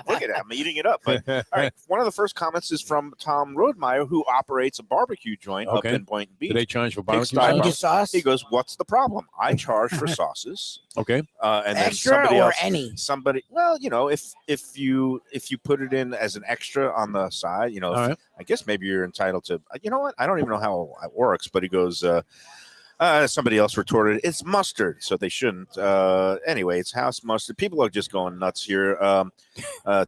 look at it. I'm eating it up. But all right, one of the first comments is from Tom Rodemeyer, who operates a barbecue joint up Okay. in Boynton Beach. Do they charge for barbecue Pigsty sauce? Barbecue sauce? He goes, "What's the problem? I charge for sauces, Okay. and then Extra somebody or else, any? somebody. Well, if you put it in as an extra on the side, All right. I guess maybe you're entitled to. You know what? I don't even know how it works, but he goes." Somebody else retorted, "It's mustard, so they shouldn't." Anyway, it's house mustard. People are just going nuts here.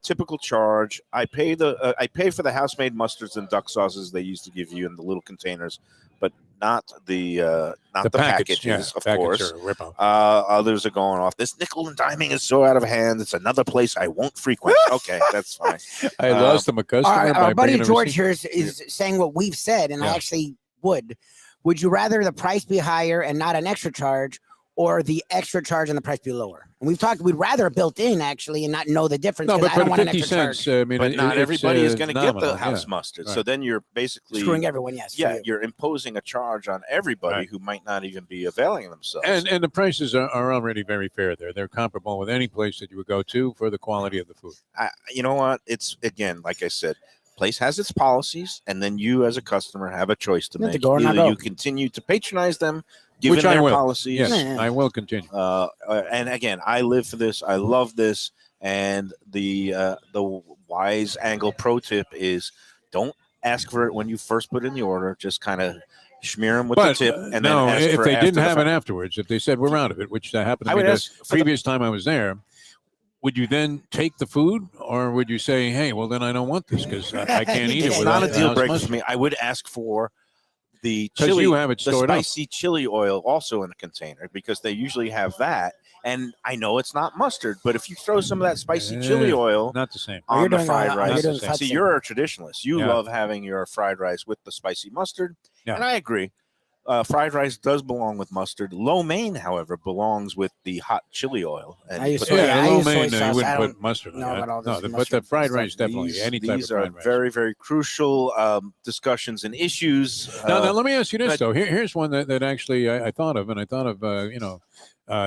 Typical charge. I pay for the house-made mustards and duck sauces they used to give you in the little containers, but not the packages, yeah, of packets course. are a rip-off. Others are going off. This nickel and diming is so out of hand. It's another place I won't frequent. Okay, that's fine. I lost them a customer Our by buddy bringing a George receipt. here is saying what we've said, and I Yeah. actually would. Would you rather the price be higher and not an extra charge, or the extra charge and the price be lower? And we've talked. We'd rather built in actually and not know the difference. No, 'cause but I for don't the want an 50 extra cents, charge. I mean, But not everybody is going to get the nominal, house yeah. mustard. So Right. then you're basically Screwing everyone, yes. for yeah, you. you're imposing a charge on everybody Right. who might not even be availing themselves. And the prices are already very fair there. They're comparable with any place that you would go to for the quality of the food. You know what? It's again, like I said, place has its policies, and then you as a customer have a choice to You have to make. go or not Either go. you continue to patronize them, given Which I their will. policies. Yes, Yeah. I will continue. And again, I live for this. I love this. And the wise angle pro tip is don't ask for it when you first put in the order. Just kind of smear them with But the tip, and no, then ask if for they after didn't the have fact. it afterwards, if they said we're out of it, which that happened I to me would the ask for the previous time I was there, would you then take the food, or would you say, "Hey, well then I don't want this because I can't eat it It's without not a the deal house breaker mustard." for me. I would ask for the Because chili, you have it the stored up. spicy chili oil also in a container because they usually have that. And I know it's not mustard, but if you throw some of that spicy chili Eh, oil Not the same. Oh, you're on the doing fried all- you're rice, doing see, Hudson. you're a traditionalist. You Yeah. love having your fried rice with the spicy mustard, Yeah. and I agree. Fried rice does belong with mustard. Lo mein, however, belongs with the hot chili oil. And I used put to- that- yeah, I lo use soy mein, sauce. you I wouldn't don't put mustard on know that. about all No, this but the mustard fried stuff. rice definitely. these, Any type these of are fried rice. very, very crucial discussions and issues. Now let me ask you this but- though. Here's one that actually I thought of, and I thought of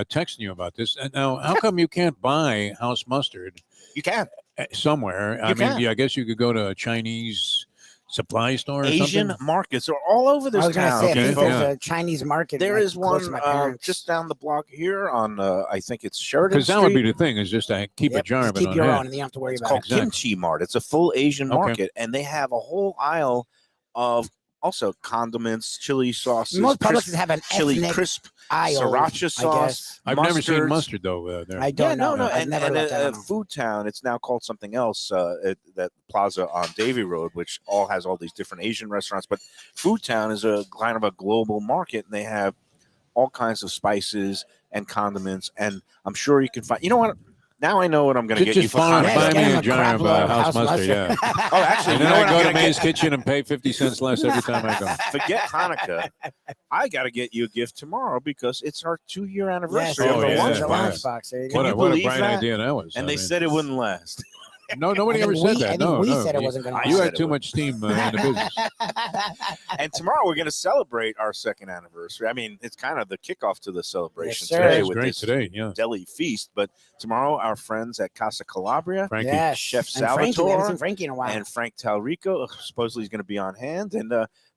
texting you about this. And now, how come you can't buy house mustard you can. somewhere? I You mean, can. yeah, I guess you could go to a Chinese supply store or Asian something. markets are all over this I was going to town. say, I Okay, think folks. there's yeah. a Chinese market. There like, is close to one my parents. just down the block here on, I think it's Sheridan Because that would be Street. the thing is just to keep a Yep, jar just of it keep on your hand. own, and you don't have to worry It's about called it. Exactly. Kimchi Mart. It's a full Asian Okay. market, and they have a whole aisle of also condiments, chili sauces, Most Publixes crisp, have an chili ethnic crisp, aisle, siracha I sauce. guess. I've never seen mustards. mustard though there. I don't know. No. I've And, never and looked at them. Food Town, it's now called something else. That plaza on Davie Road, which has all these different Asian restaurants. But Food Town is a kind of a global market, and they have all kinds of spices and condiments. And I'm sure you can find. You know what? Now I know what I'm going to get you Just for buy Hanukkah. Yeah, me get a him a jar crap of load of house house mustard. mustard. Yeah. Oh, actually, And you then know I what I'm go to gonna May's get? Kitchen and pay 50 cents less every time I go. Forget Hanukkah. I got to get you a gift tomorrow because it's our 2-year Yes, anniversary Oh, of the yeah, it's a yeah. lunchbox. There you Can go. What you a, what a believe bright that? idea that was. And I they mean, said it wouldn't last. no, nobody I ever think said we- that. I think No, we no. said it You- wasn't gonna You last. had too much steam in the business. And tomorrow we're going to celebrate our 2nd anniversary. I mean, it's kind of the kickoff to the celebration sir. today It's with great this today. Yeah. deli feast. But tomorrow, our friends at Casa Calabria Frankie. Yes. Chef And Frankie, we haven't Salvatore seen Frankie in a while. and Frank Talrico supposedly is going to be on hand. And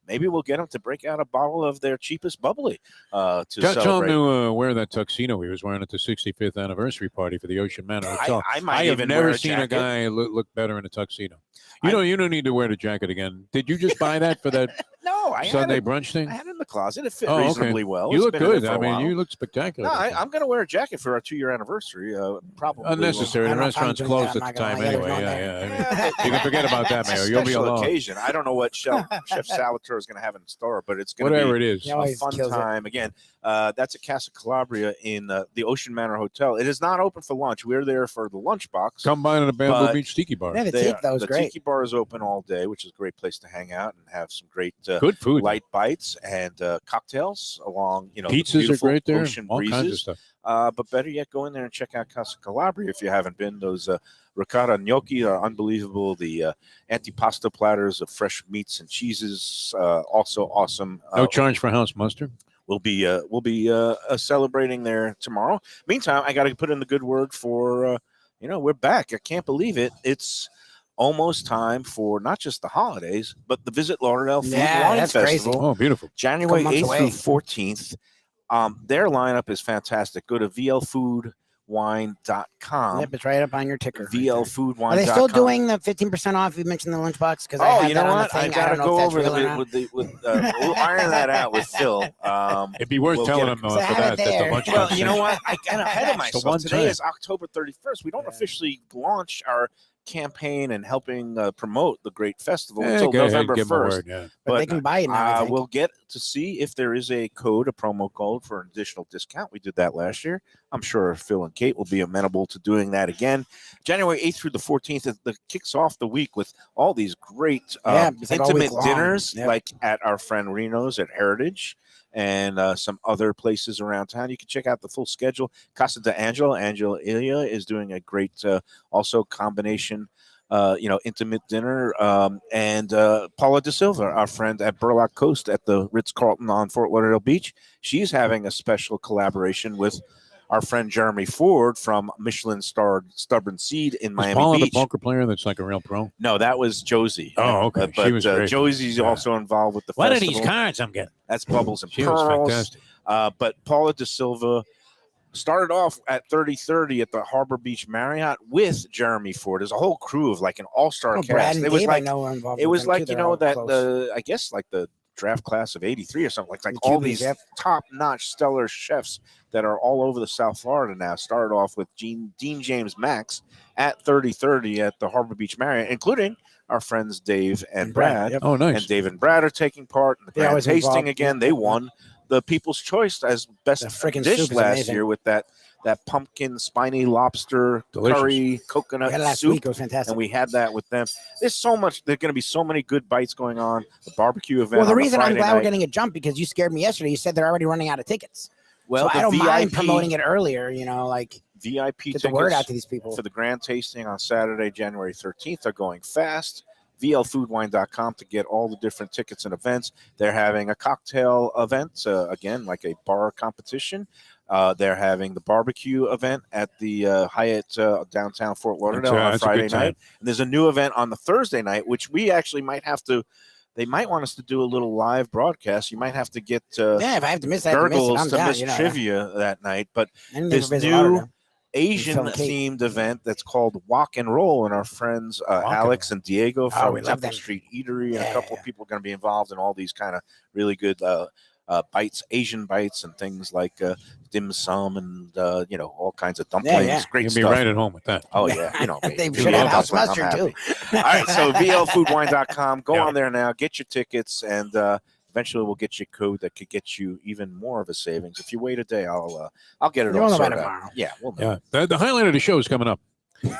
maybe we'll get them to break out a bottle of their cheapest bubbly to Tell him celebrate. to wear that tuxedo he was wearing at the 65th anniversary party for the Ocean Manor Hotel. I might I have even never wear a seen jacket. a guy look better in a tuxedo. You don't need to wear the jacket again. Did you just buy that for that No, I had Sunday it. brunch thing? I had it in the closet. It fit Oh, okay. reasonably well. You It's look been in there good. for I a mean, while. you look spectacular. No, I'm going to wear a jacket for our 2-year anniversary. Probably Unnecessary. I The don't know if I'm restaurant's doing closed that, at I'm the not time gonna lie. anyway. Yeah, Yeah, there's yeah. I mean, you can forget about that, It's a Mayo. You'll be special alone. occasion. I don't know what Chef Salvatore is going to have in store, but it's going to Whatever be it is. He a always fun kills it. time. Again, that's at Casa Calabria in the Ocean Manor Hotel. It is not open for lunch. We're there for the lunchbox. Come by to the Bamboo But- Beach Tiki Bar. Yeah, the They tiki, are- that was the great. Tiki Bar is open all day, which is a great place to hang out and have some great Good food. light bites and cocktails along, the Pizzas are beautiful great there. ocean All kinds of breezes. stuff. But better yet, go in there and check out Casa Calabria if you haven't been. Those ricotta gnocchi are unbelievable. The antipasta platters of fresh meats and cheeses, also awesome. No charge for house mustard. We'll be celebrating there tomorrow. Meantime, I got to put in the good word for we're back. I can't believe it. It's almost time for not just the holidays, but the Visit Lauderdale Food and Wine that's crazy. Festival. Oh, beautiful. January Couple 8th months through away. 14th. Their lineup is fantastic. Go to vlfoodwine.com. Yep, it's right up on your ticker. right there. vlfoodwine.com. Are they still doing the 15% off? You mentioned the lunchbox because I Oh, had you that know on what? the I thing. gotta don't know go if that's over real or not. we'll iron that out with Phil. It'd be worth we'll telling get them it. for Have that it that the there. lunchbox. Well, you know what? I got ahead of one myself. Today time. is October 31st. We don't officially launch our campaign and helping promote the great festival until go ahead, November give 'em a 1st. word, yeah. But they can buy it now. I think. We'll get to see if there is a promo code for an additional discount. We did that last year. I'm sure Phil and Kate will be amenable to doing that again. January 8th through the 14th, it kicks off the week with all these great it's like all week intimate long. dinners, Yep. like at our friend Reno's at Heritage and some other places around town. You can check out the full schedule. Casa de Angela Ilia is doing a great also combination intimate dinner. And Paula De Silva, our friend at Burlock Coast at the Ritz-Carlton on Fort Lauderdale Beach, she's having a special collaboration with our friend Jeremy Ford from Michelin-starred Stubborn Seed in Is Miami Paula the Beach. poker player that's like a real pro? No, that was Josie. Oh, okay. But She was great. Josie's Yeah. also involved with the What are festival. these cards I'm getting? That's Bubbles and She was Pearls. fantastic. But Paula De Silva started off at 3030 at the Harbor Beach Marriott with Jeremy Ford. There's a whole crew of like an all-star Oh, Brad cast. and It was Dave, I like know are involved it with was them, like too. you They're know all that close. I guess like the draft class of 83 or something like The all QBs, these yep. top-notch stellar chefs that are all over the South Florida now started off with Dean James Max at 3030 at the Harbor Beach Marriott, including our friends Dave and Brad. Yep. Oh, nice. And Dave and Brad are taking part in the They're grand always tasting involved. again. Yep, They yep, won the People's Choice as best The frickin' dish soup is last amazing. year with that pumpkin spiny lobster Delicious. curry We coconut had it last soup. week. It was fantastic. And we had that with them. There's so much. There's going to be so many good bites going on. The barbecue event. Well, the on reason I'm Friday glad we're night. getting a jump because you scared me yesterday. You said they're already running out of tickets. Well, so I the don't mind VIP promoting it earlier. Like VIP get tickets the word out to these people. for the grand tasting on Saturday, January 13th are going fast. VLFoodWine.com to get all the different tickets and events. They're having a cocktail event, again, like a bar competition. They're having the barbecue event at the Hyatt downtown Fort Lauderdale on that's a Friday good time. night. And there's a new event on the Thursday night, which we actually might have to. They might want us to do a little live broadcast. You might have to get Yeah, if I have to miss it, I have to miss it. Gurgles I'm to down, miss you know, trivia that night. But anything this for Visit new Lauderdale. Asian Phil and Kate. themed event that's called Walk and Roll, and our friends Alex and Diego from we love Temple them. Street Eatery, and a Yeah, couple of people are going to be involved in all these kind of really good bites, Asian bites, and things like dim sum and all kinds of dumplings. yeah. Great You'll be stuff. right at home with that. Oh yeah, you know me. They You should love have house dumpling, I'm mustard happy. too. All right, so VLFoodWine.com. Go Yeah. on there now. Get your tickets, and eventually we'll get you a code that could get you even more of a savings. If you wait a day, I'll get it You'll all know by sorted out. tomorrow. Yeah, we'll know. Yeah. The highlight of the show is coming up.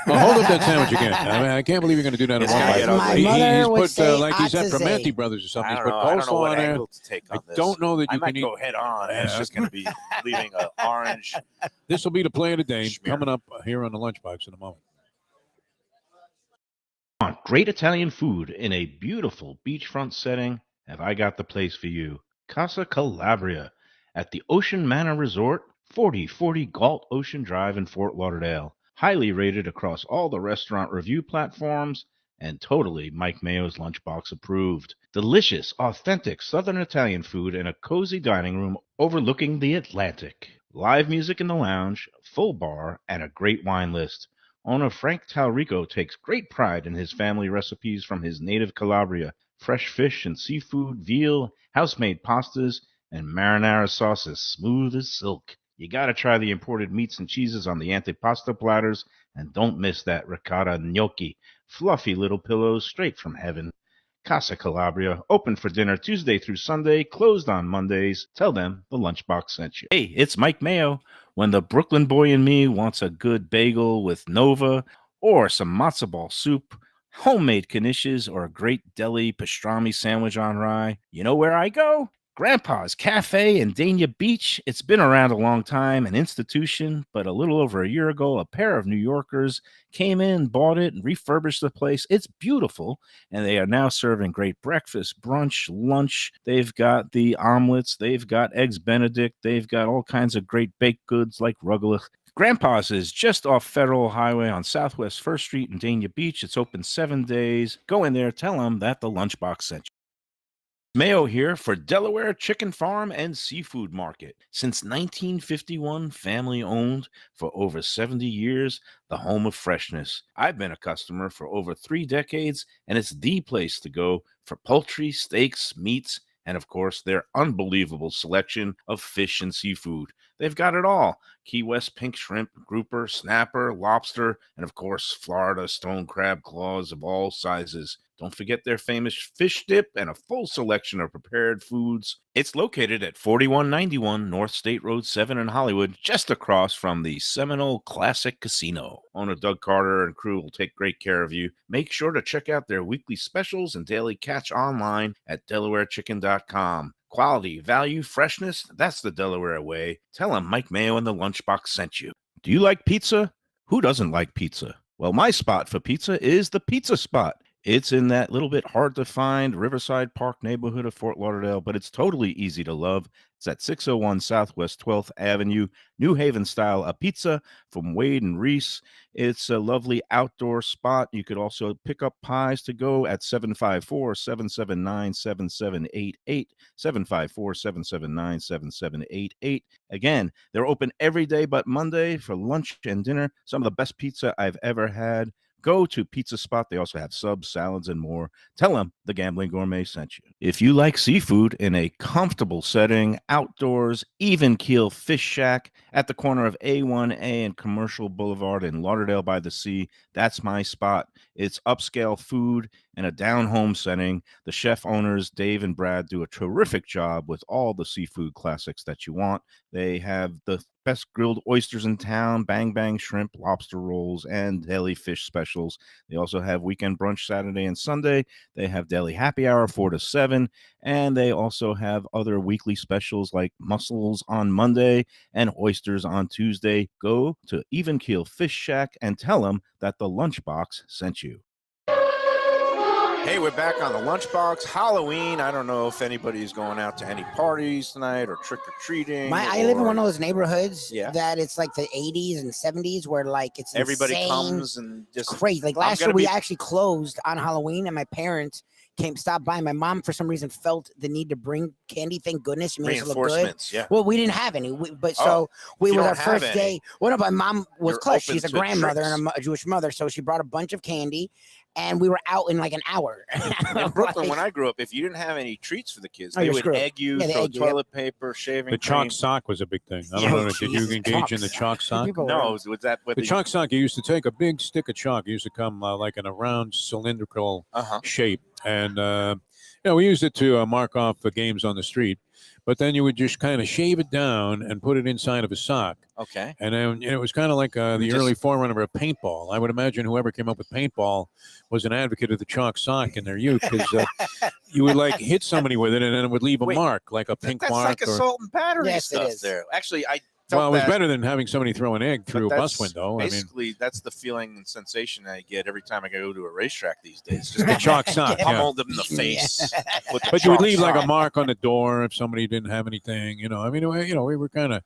Well, hold up that sandwich again. I can't believe you're going to do that. It's at gonna all. get ugly. My mother He's would put say like he's at Atze. Primanti Brothers or something. I He's don't put know. I don't know coleslaw what on there. angle to take I on this. don't know that I you might can go eat. head on. And it's Yeah. just going to be leaving an orange. This will be the play of the day Schmear. coming up here on the Lunchbox in a moment. Want great Italian food in a beautiful beachfront setting? Have I got the place for you? Casa Calabria at the Ocean Manor Resort, 4040 Galt Ocean Drive in Fort Lauderdale. Highly rated across all the restaurant review platforms and totally Mike Mayo's Lunchbox approved. Delicious, authentic Southern Italian food in a cozy dining room overlooking the Atlantic. Live music in the lounge, full bar, and a great wine list. Owner Frank Talrico takes great pride in his family recipes from his native Calabria. Fresh fish and seafood, veal, house-made pastas, and marinara sauces smooth as silk. You gotta try the imported meats and cheeses on the antipasta platters, and don't miss that ricotta gnocchi. Fluffy little pillows straight from heaven. Casa Calabria, open for dinner Tuesday through Sunday, closed on Mondays. Tell them the Lunchbox sent you. Hey, it's Mike Mayo. When the Brooklyn boy in me wants a good bagel with Nova or some matzo ball soup, homemade knishes, or a great deli pastrami sandwich on rye, you know where I go? Grandpa's Café in Dania Beach. It's been around a long time, an institution, but a little over a year ago, a pair of New Yorkers came in, bought it, and refurbished the place. It's beautiful, and they are now serving great breakfast, brunch, lunch. They've got the omelets, they've got eggs Benedict, they've got all kinds of great baked goods like rugelach. Grandpa's is just off Federal Highway on Southwest 1st Street in Dania Beach. It's open 7 days. Go in there, tell them that the Lunchbox sent you. Mayo here for Delaware Chicken Farm and Seafood Market. Since 1951, family owned for over 70 years, the home of freshness. I've been a customer for over 3 decades, and it's the place to go for poultry, steaks, meats, and of course, their unbelievable selection of fish and seafood. They've got it all. Key West pink shrimp, grouper, snapper, lobster, and of course, Florida stone crab claws of all sizes. Don't forget their famous fish dip and a full selection of prepared foods. It's located at 4191 North State Road 7 in Hollywood, just across from the Seminole Classic Casino. Owner Doug Carter and crew will take great care of you. Make sure to check out their weekly specials and daily catch online at DelawareChicken.com. Quality, value, freshness, that's the Delaware way. Tell them Mike Mayo and the Lunchbox sent you. Do you like pizza? Who doesn't like pizza? Well, my spot for pizza is the Pizza Spot. It's in that little bit hard to find Riverside Park neighborhood of Fort Lauderdale, but it's totally easy to love. It's at 601 Southwest 12th Avenue, New Haven style, a pizza from Wade and Reese. It's a lovely outdoor spot. You could also pick up pies to go at 754-779-7788, 754-779-7788. Again, they're open every day but Monday for lunch and dinner. Some of the best pizza I've ever had. Go to Pizza Spot. They also have subs, salads, and more. Tell them the Gambling Gourmet sent you. If you like seafood in a comfortable setting, outdoors, even keel fish shack at the corner of A1A and Commercial Boulevard in Lauderdale by the Sea, that's my spot. It's upscale food in a down-home setting. The chef owners, Dave and Brad, do a terrific job with all the seafood classics that you want. They have the best grilled oysters in town, bang bang shrimp, lobster rolls, and deli fish specials. They also have weekend brunch Saturday and Sunday. They have deli happy hour 4 to 7, and they also have other weekly specials like mussels on Monday and oysters on Tuesday. Go to Even Keel Fish Shack and tell them that the Lunchbox sent you. Hey, we're back on the Lunchbox. Halloween. I don't know if anybody's going out to any parties tonight or trick-or-treating. I live in one of those neighborhoods Yeah. that it's like the 80s and 70s where like it's everybody insane, comes and just crazy. Like last year we actually closed on Halloween and my parents stopped by. My mom for some reason felt the need to bring candy. Thank goodness. It made us look good. reinforcements. Yeah. Well, we didn't have any, but Oh, so we you was don't our have first any, day. Well, no, my mom was you're close. open She's a to grandmother tricks. and a Jewish mother, so she brought a bunch of candy, and we were out in like an hour. In Brooklyn, Like, when I grew up, if you didn't have any treats for the kids, Oh, they you're would screwed. egg you, Yeah, they throw egg you, yep. toilet paper, shaving The chalk cream. sock was a big thing. I Yeah, don't know. Did you Jesus, engage in the chalk chalk sock? People No, were- was that what The chalk sock, you used to take a big stick of chalk. It used to come like in a round cylindrical Uh-huh. shape. And, we used it to mark off the games on the street. But then you would just kind of shave it down and put it inside of a sock. Okay. And then it was kind of like the just- early forerunner of paintball. I would imagine whoever came up with paintball was an advocate of the chalk sock in their youth because you would like hit somebody with it and then it would leave a Wait, mark, like a pink That's mark. like assault and battery Yes, it stuff is. there. Actually, I felt Well, it was that, better than having somebody throw an egg but through a bus that's window. I mean, Basically, that's the feeling and sensation I get every time I go to a racetrack these days. Just the chalk sock. Yeah. pummel them in the face. with the But you would chalk leave like a sock. mark on the door if somebody didn't have anything. I mean, we were kind of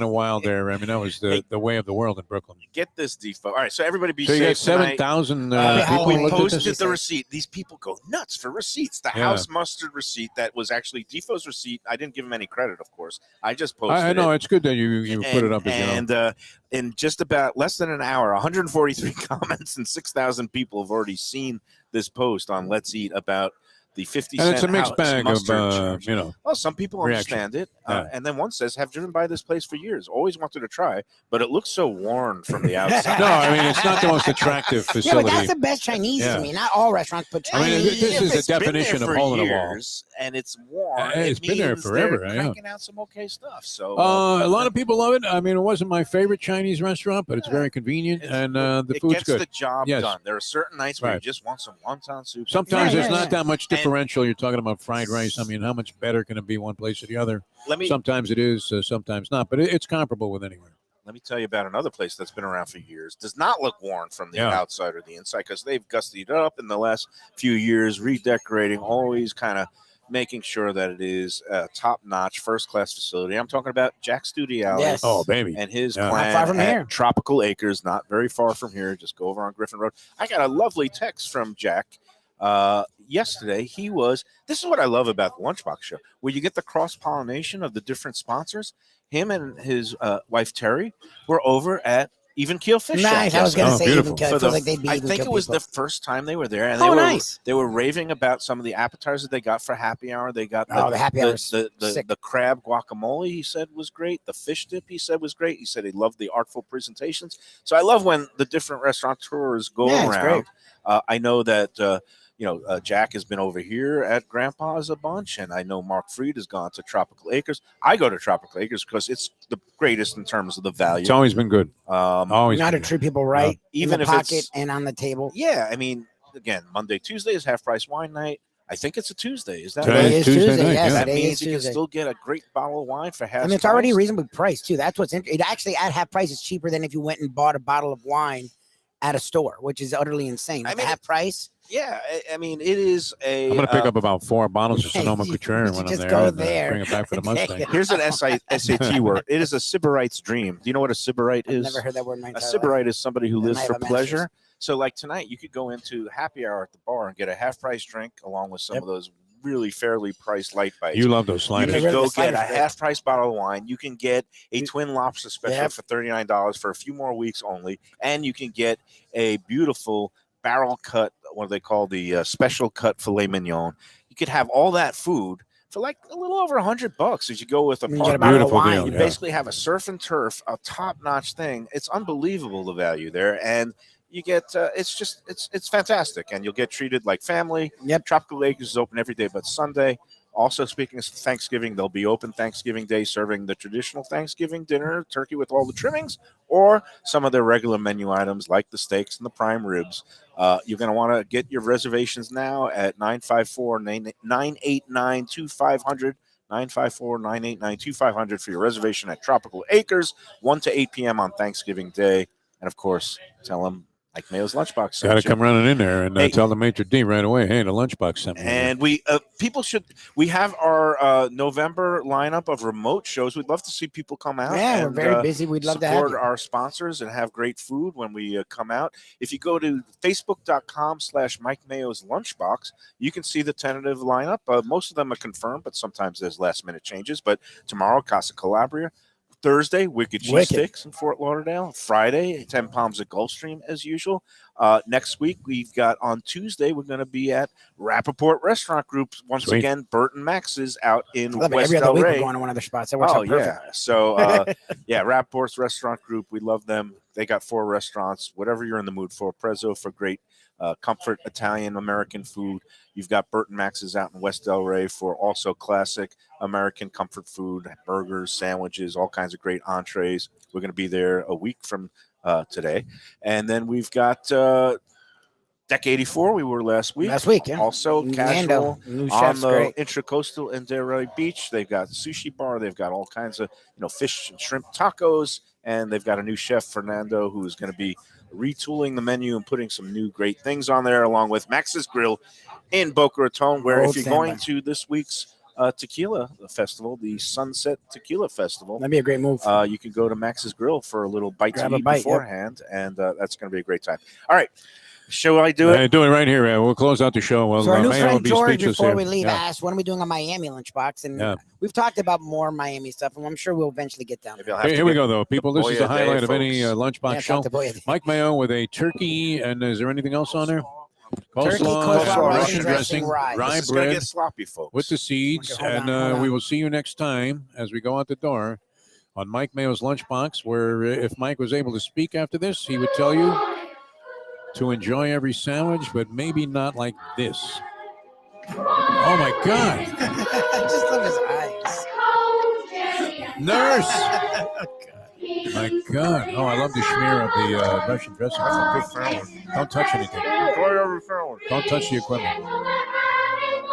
wild there. I mean, that was the way of the world in Brooklyn. Get this, Defo. All right, so everybody be So you got safe tonight. 7,000 Happy people Halloween. looked at Posted this. the receipt. These people go nuts for receipts. The Yeah. house mustard receipt that was actually Defoe's receipt. I didn't give him any credit, of course. I just posted I know it. it's good that you put it up as And in just about less than an hour, 143 comments and 6,000 people have already seen this post on Let's Eat about the 50 And cent it's a mixed house bag of, mustard charge. Well, some people reaction. understand it. Yeah. And then one says, have driven by this place for years, always wanted to try, but it looks so worn from the outside. No, I mean, it's not the most attractive Yeah, facility. but that's the best Chinese Yeah. to me. Not all restaurants, but I mean, Chinese. this is If it's the been definition there of for hole in a wall. years and it's worn, It's it been there means forever, they're yeah. cranking out some okay stuff. So A lot of people love it. I mean, it wasn't my favorite Chinese restaurant, but it's very convenient, and the it food's gets good. the job Yes. done. There are certain nights where you Right. just want some wonton soup. Sometimes Yeah, there's yeah, not yeah. that much differential. You're talking about fried rice. I mean, how much better can it be one place or the other? Let me Sometimes it is, sometimes not, but it's comparable with anywhere. let me tell you about another place that's been around for years. Does not look worn from the Yeah. outside or the inside because they've gussied it up in the last few years, redecorating, always kind of making sure that it is a top-notch, first-class facility. I'm talking about Jack Studiale. Yes. Oh, baby. And his Yeah. clan Not far from at here. Tropical Acres, not very far from here. Just go over on Griffin Road. I got a lovely text from Jack yesterday. This is what I love about the Lunchbox show, where you get the cross-pollination of the different sponsors. Him and his wife, Terry, were over at Even Keel Fish Shack Nice. I was gonna Oh, say beautiful. even kill. for I feel the- like they'd be I even think kill it was people. the first time they were there, and Oh, nice. they were raving about some of the appetizers they got for happy hour. They got Oh, the happy hour's sick. the crab guacamole. He said was great. The fish dip he said was great. He said he loved the artful presentations. So I love when the different restaurateurs go Yeah, it's around. I know that. Jack has been over here at Grampa's a bunch, and I know Mark Freed has gone to Tropical Acres. I go to Tropical Acres because it's the greatest in terms of the value. It's always been good. Always You know how to been good. treat people right, Even in the if pocket it's- and on the table. Yeah, I mean, again, Monday, Tuesday is half price wine night. I think it's a Tuesday. Is that Today right? Today is Tuesday Tuesday. night, Yes, yeah. That today means is you can Tuesday. still get a great bottle of wine for half. I mean, it's already price. reasonably priced too. That's what's interesting. It actually at half price is cheaper than if you went and bought a bottle of wine at a store, which is utterly insane. I At mean, half price. Yeah, I mean, it is a. I'm going to pick up about 4 bottles of Hey, Sonoma you Couture should when I'm just there. go and, there. bring it back for the Take Mustang. it. Here's an SAT word. It is a Sybarite's dream. Do you know what a Sybarite I've is? never heard that word in my A entire life. Sybarite is somebody who And lives I for have a pleasure. master's. So, like tonight, you could go into happy hour at the bar and get a half price drink along with some Yep. of those really fairly priced light bites. You love those You sliders. can really go the get slider's a great. half price bottle of wine. You can get a twin lobster special Yep. for $39 for a few more weeks only. And you can get a beautiful barrel cut, what do they call the special cut filet mignon. You could have all that food for like a little over $100 if you go with a You get a partner. bottle of Beautiful wine. deal. You Yeah. basically have a surf and turf, a top-notch thing. It's unbelievable the value there, and you get it's fantastic, and you'll get treated like family. Yep. Tropical Acres is open every day but Sunday. Also, speaking of Thanksgiving, they'll be open Thanksgiving Day, serving the traditional Thanksgiving dinner, turkey with all the trimmings, or some of their regular menu items like the steaks and the prime ribs. You're going to want to get your reservations now at 954-989-2500. 954-989-2500 for your reservation at Tropical Acres, 1 to 8 p.m. on Thanksgiving Day. And, of course, tell them Mike Mayo's Lunchbox sent Got to you. come running in there and Hey. tell the maitre d' right away. Hey, the Lunchbox sent me. And we have our November lineup of remote shows. We'd love to see people come out. Yeah, we're and, very busy. We'd love to have support you. our sponsors and have great food when we come out. If you go to facebook.com/Mike Mayo's Lunchbox, you can see the tentative lineup. Most of them are confirmed, but sometimes there's last minute changes. But tomorrow, Casa Calabria. Thursday, Wicked Cheese Wicked. Sticks in Fort Lauderdale. Friday, 10 Palms at Gulfstream as usual. Next week, we've got on Tuesday, we're going to be at Rappaport Restaurant Group. Once Sweet. again, Burt and Max's out in I love it. West Every other Del week we're Rey. going to one of their spots. That works Oh, out perfect. yeah. So, Rappaport's Restaurant Group, we love them. They got 4 restaurants, whatever you're in the mood for. Prezzo for great comfort Italian American food. You've got Burt and Max's out in West Del Rey for also classic American comfort food, burgers, sandwiches, all kinds of great entrees. We're going to be there a week from today. And then we've got Deck 84. We were last week. Last week, yeah. Also Nando, casual new on chef's the great. Intracoastal and Delray Beach. They've got sushi bar. They've got all kinds of fish and shrimp tacos, and they've got a new chef, Fernando, who's going to be retooling the menu and putting some new great things on there, along with Max's Grill in Boca Raton, where Old if you're going standby. to this week's tequila festival, the Sunset Tequila Festival, That'd be a great move. you can go to Max's Grill for a little bite Grab to a eat bite, yep. beforehand, and that's going to be a great time. All right. Shall I do it? Do it right here. We'll close out the show. Well, So our new Mayo will friend be George, speechless before here. we leave, Yeah. asked, when are we doing a Miami lunchbox? And Yeah. we've talked about more Miami stuff, and I'm sure we'll eventually get down Maybe there. I'll have Here to we get go, though, people. This is the Boya Day, highlight of any folks. Lunchbox Yeah, show. talk to Boya. Mike Mayo with a turkey, and is there anything else on there? Turkey, coleslaw, coleslaw, Russian dressing, rye. rye This is gonna bread get sloppy, folks. with the seeds. Okay, hold and on, hold we on. will see you next time as we go out the door on Mike Mayo's Lunchbox, where if Mike was able to speak after this, he would tell you to enjoy every sandwich, but maybe not like this. Oh, my God. I just love his eyes. Nurse! My God. Oh, I love the smear of the Russian dressing. Don't touch anything. Don't touch the equipment.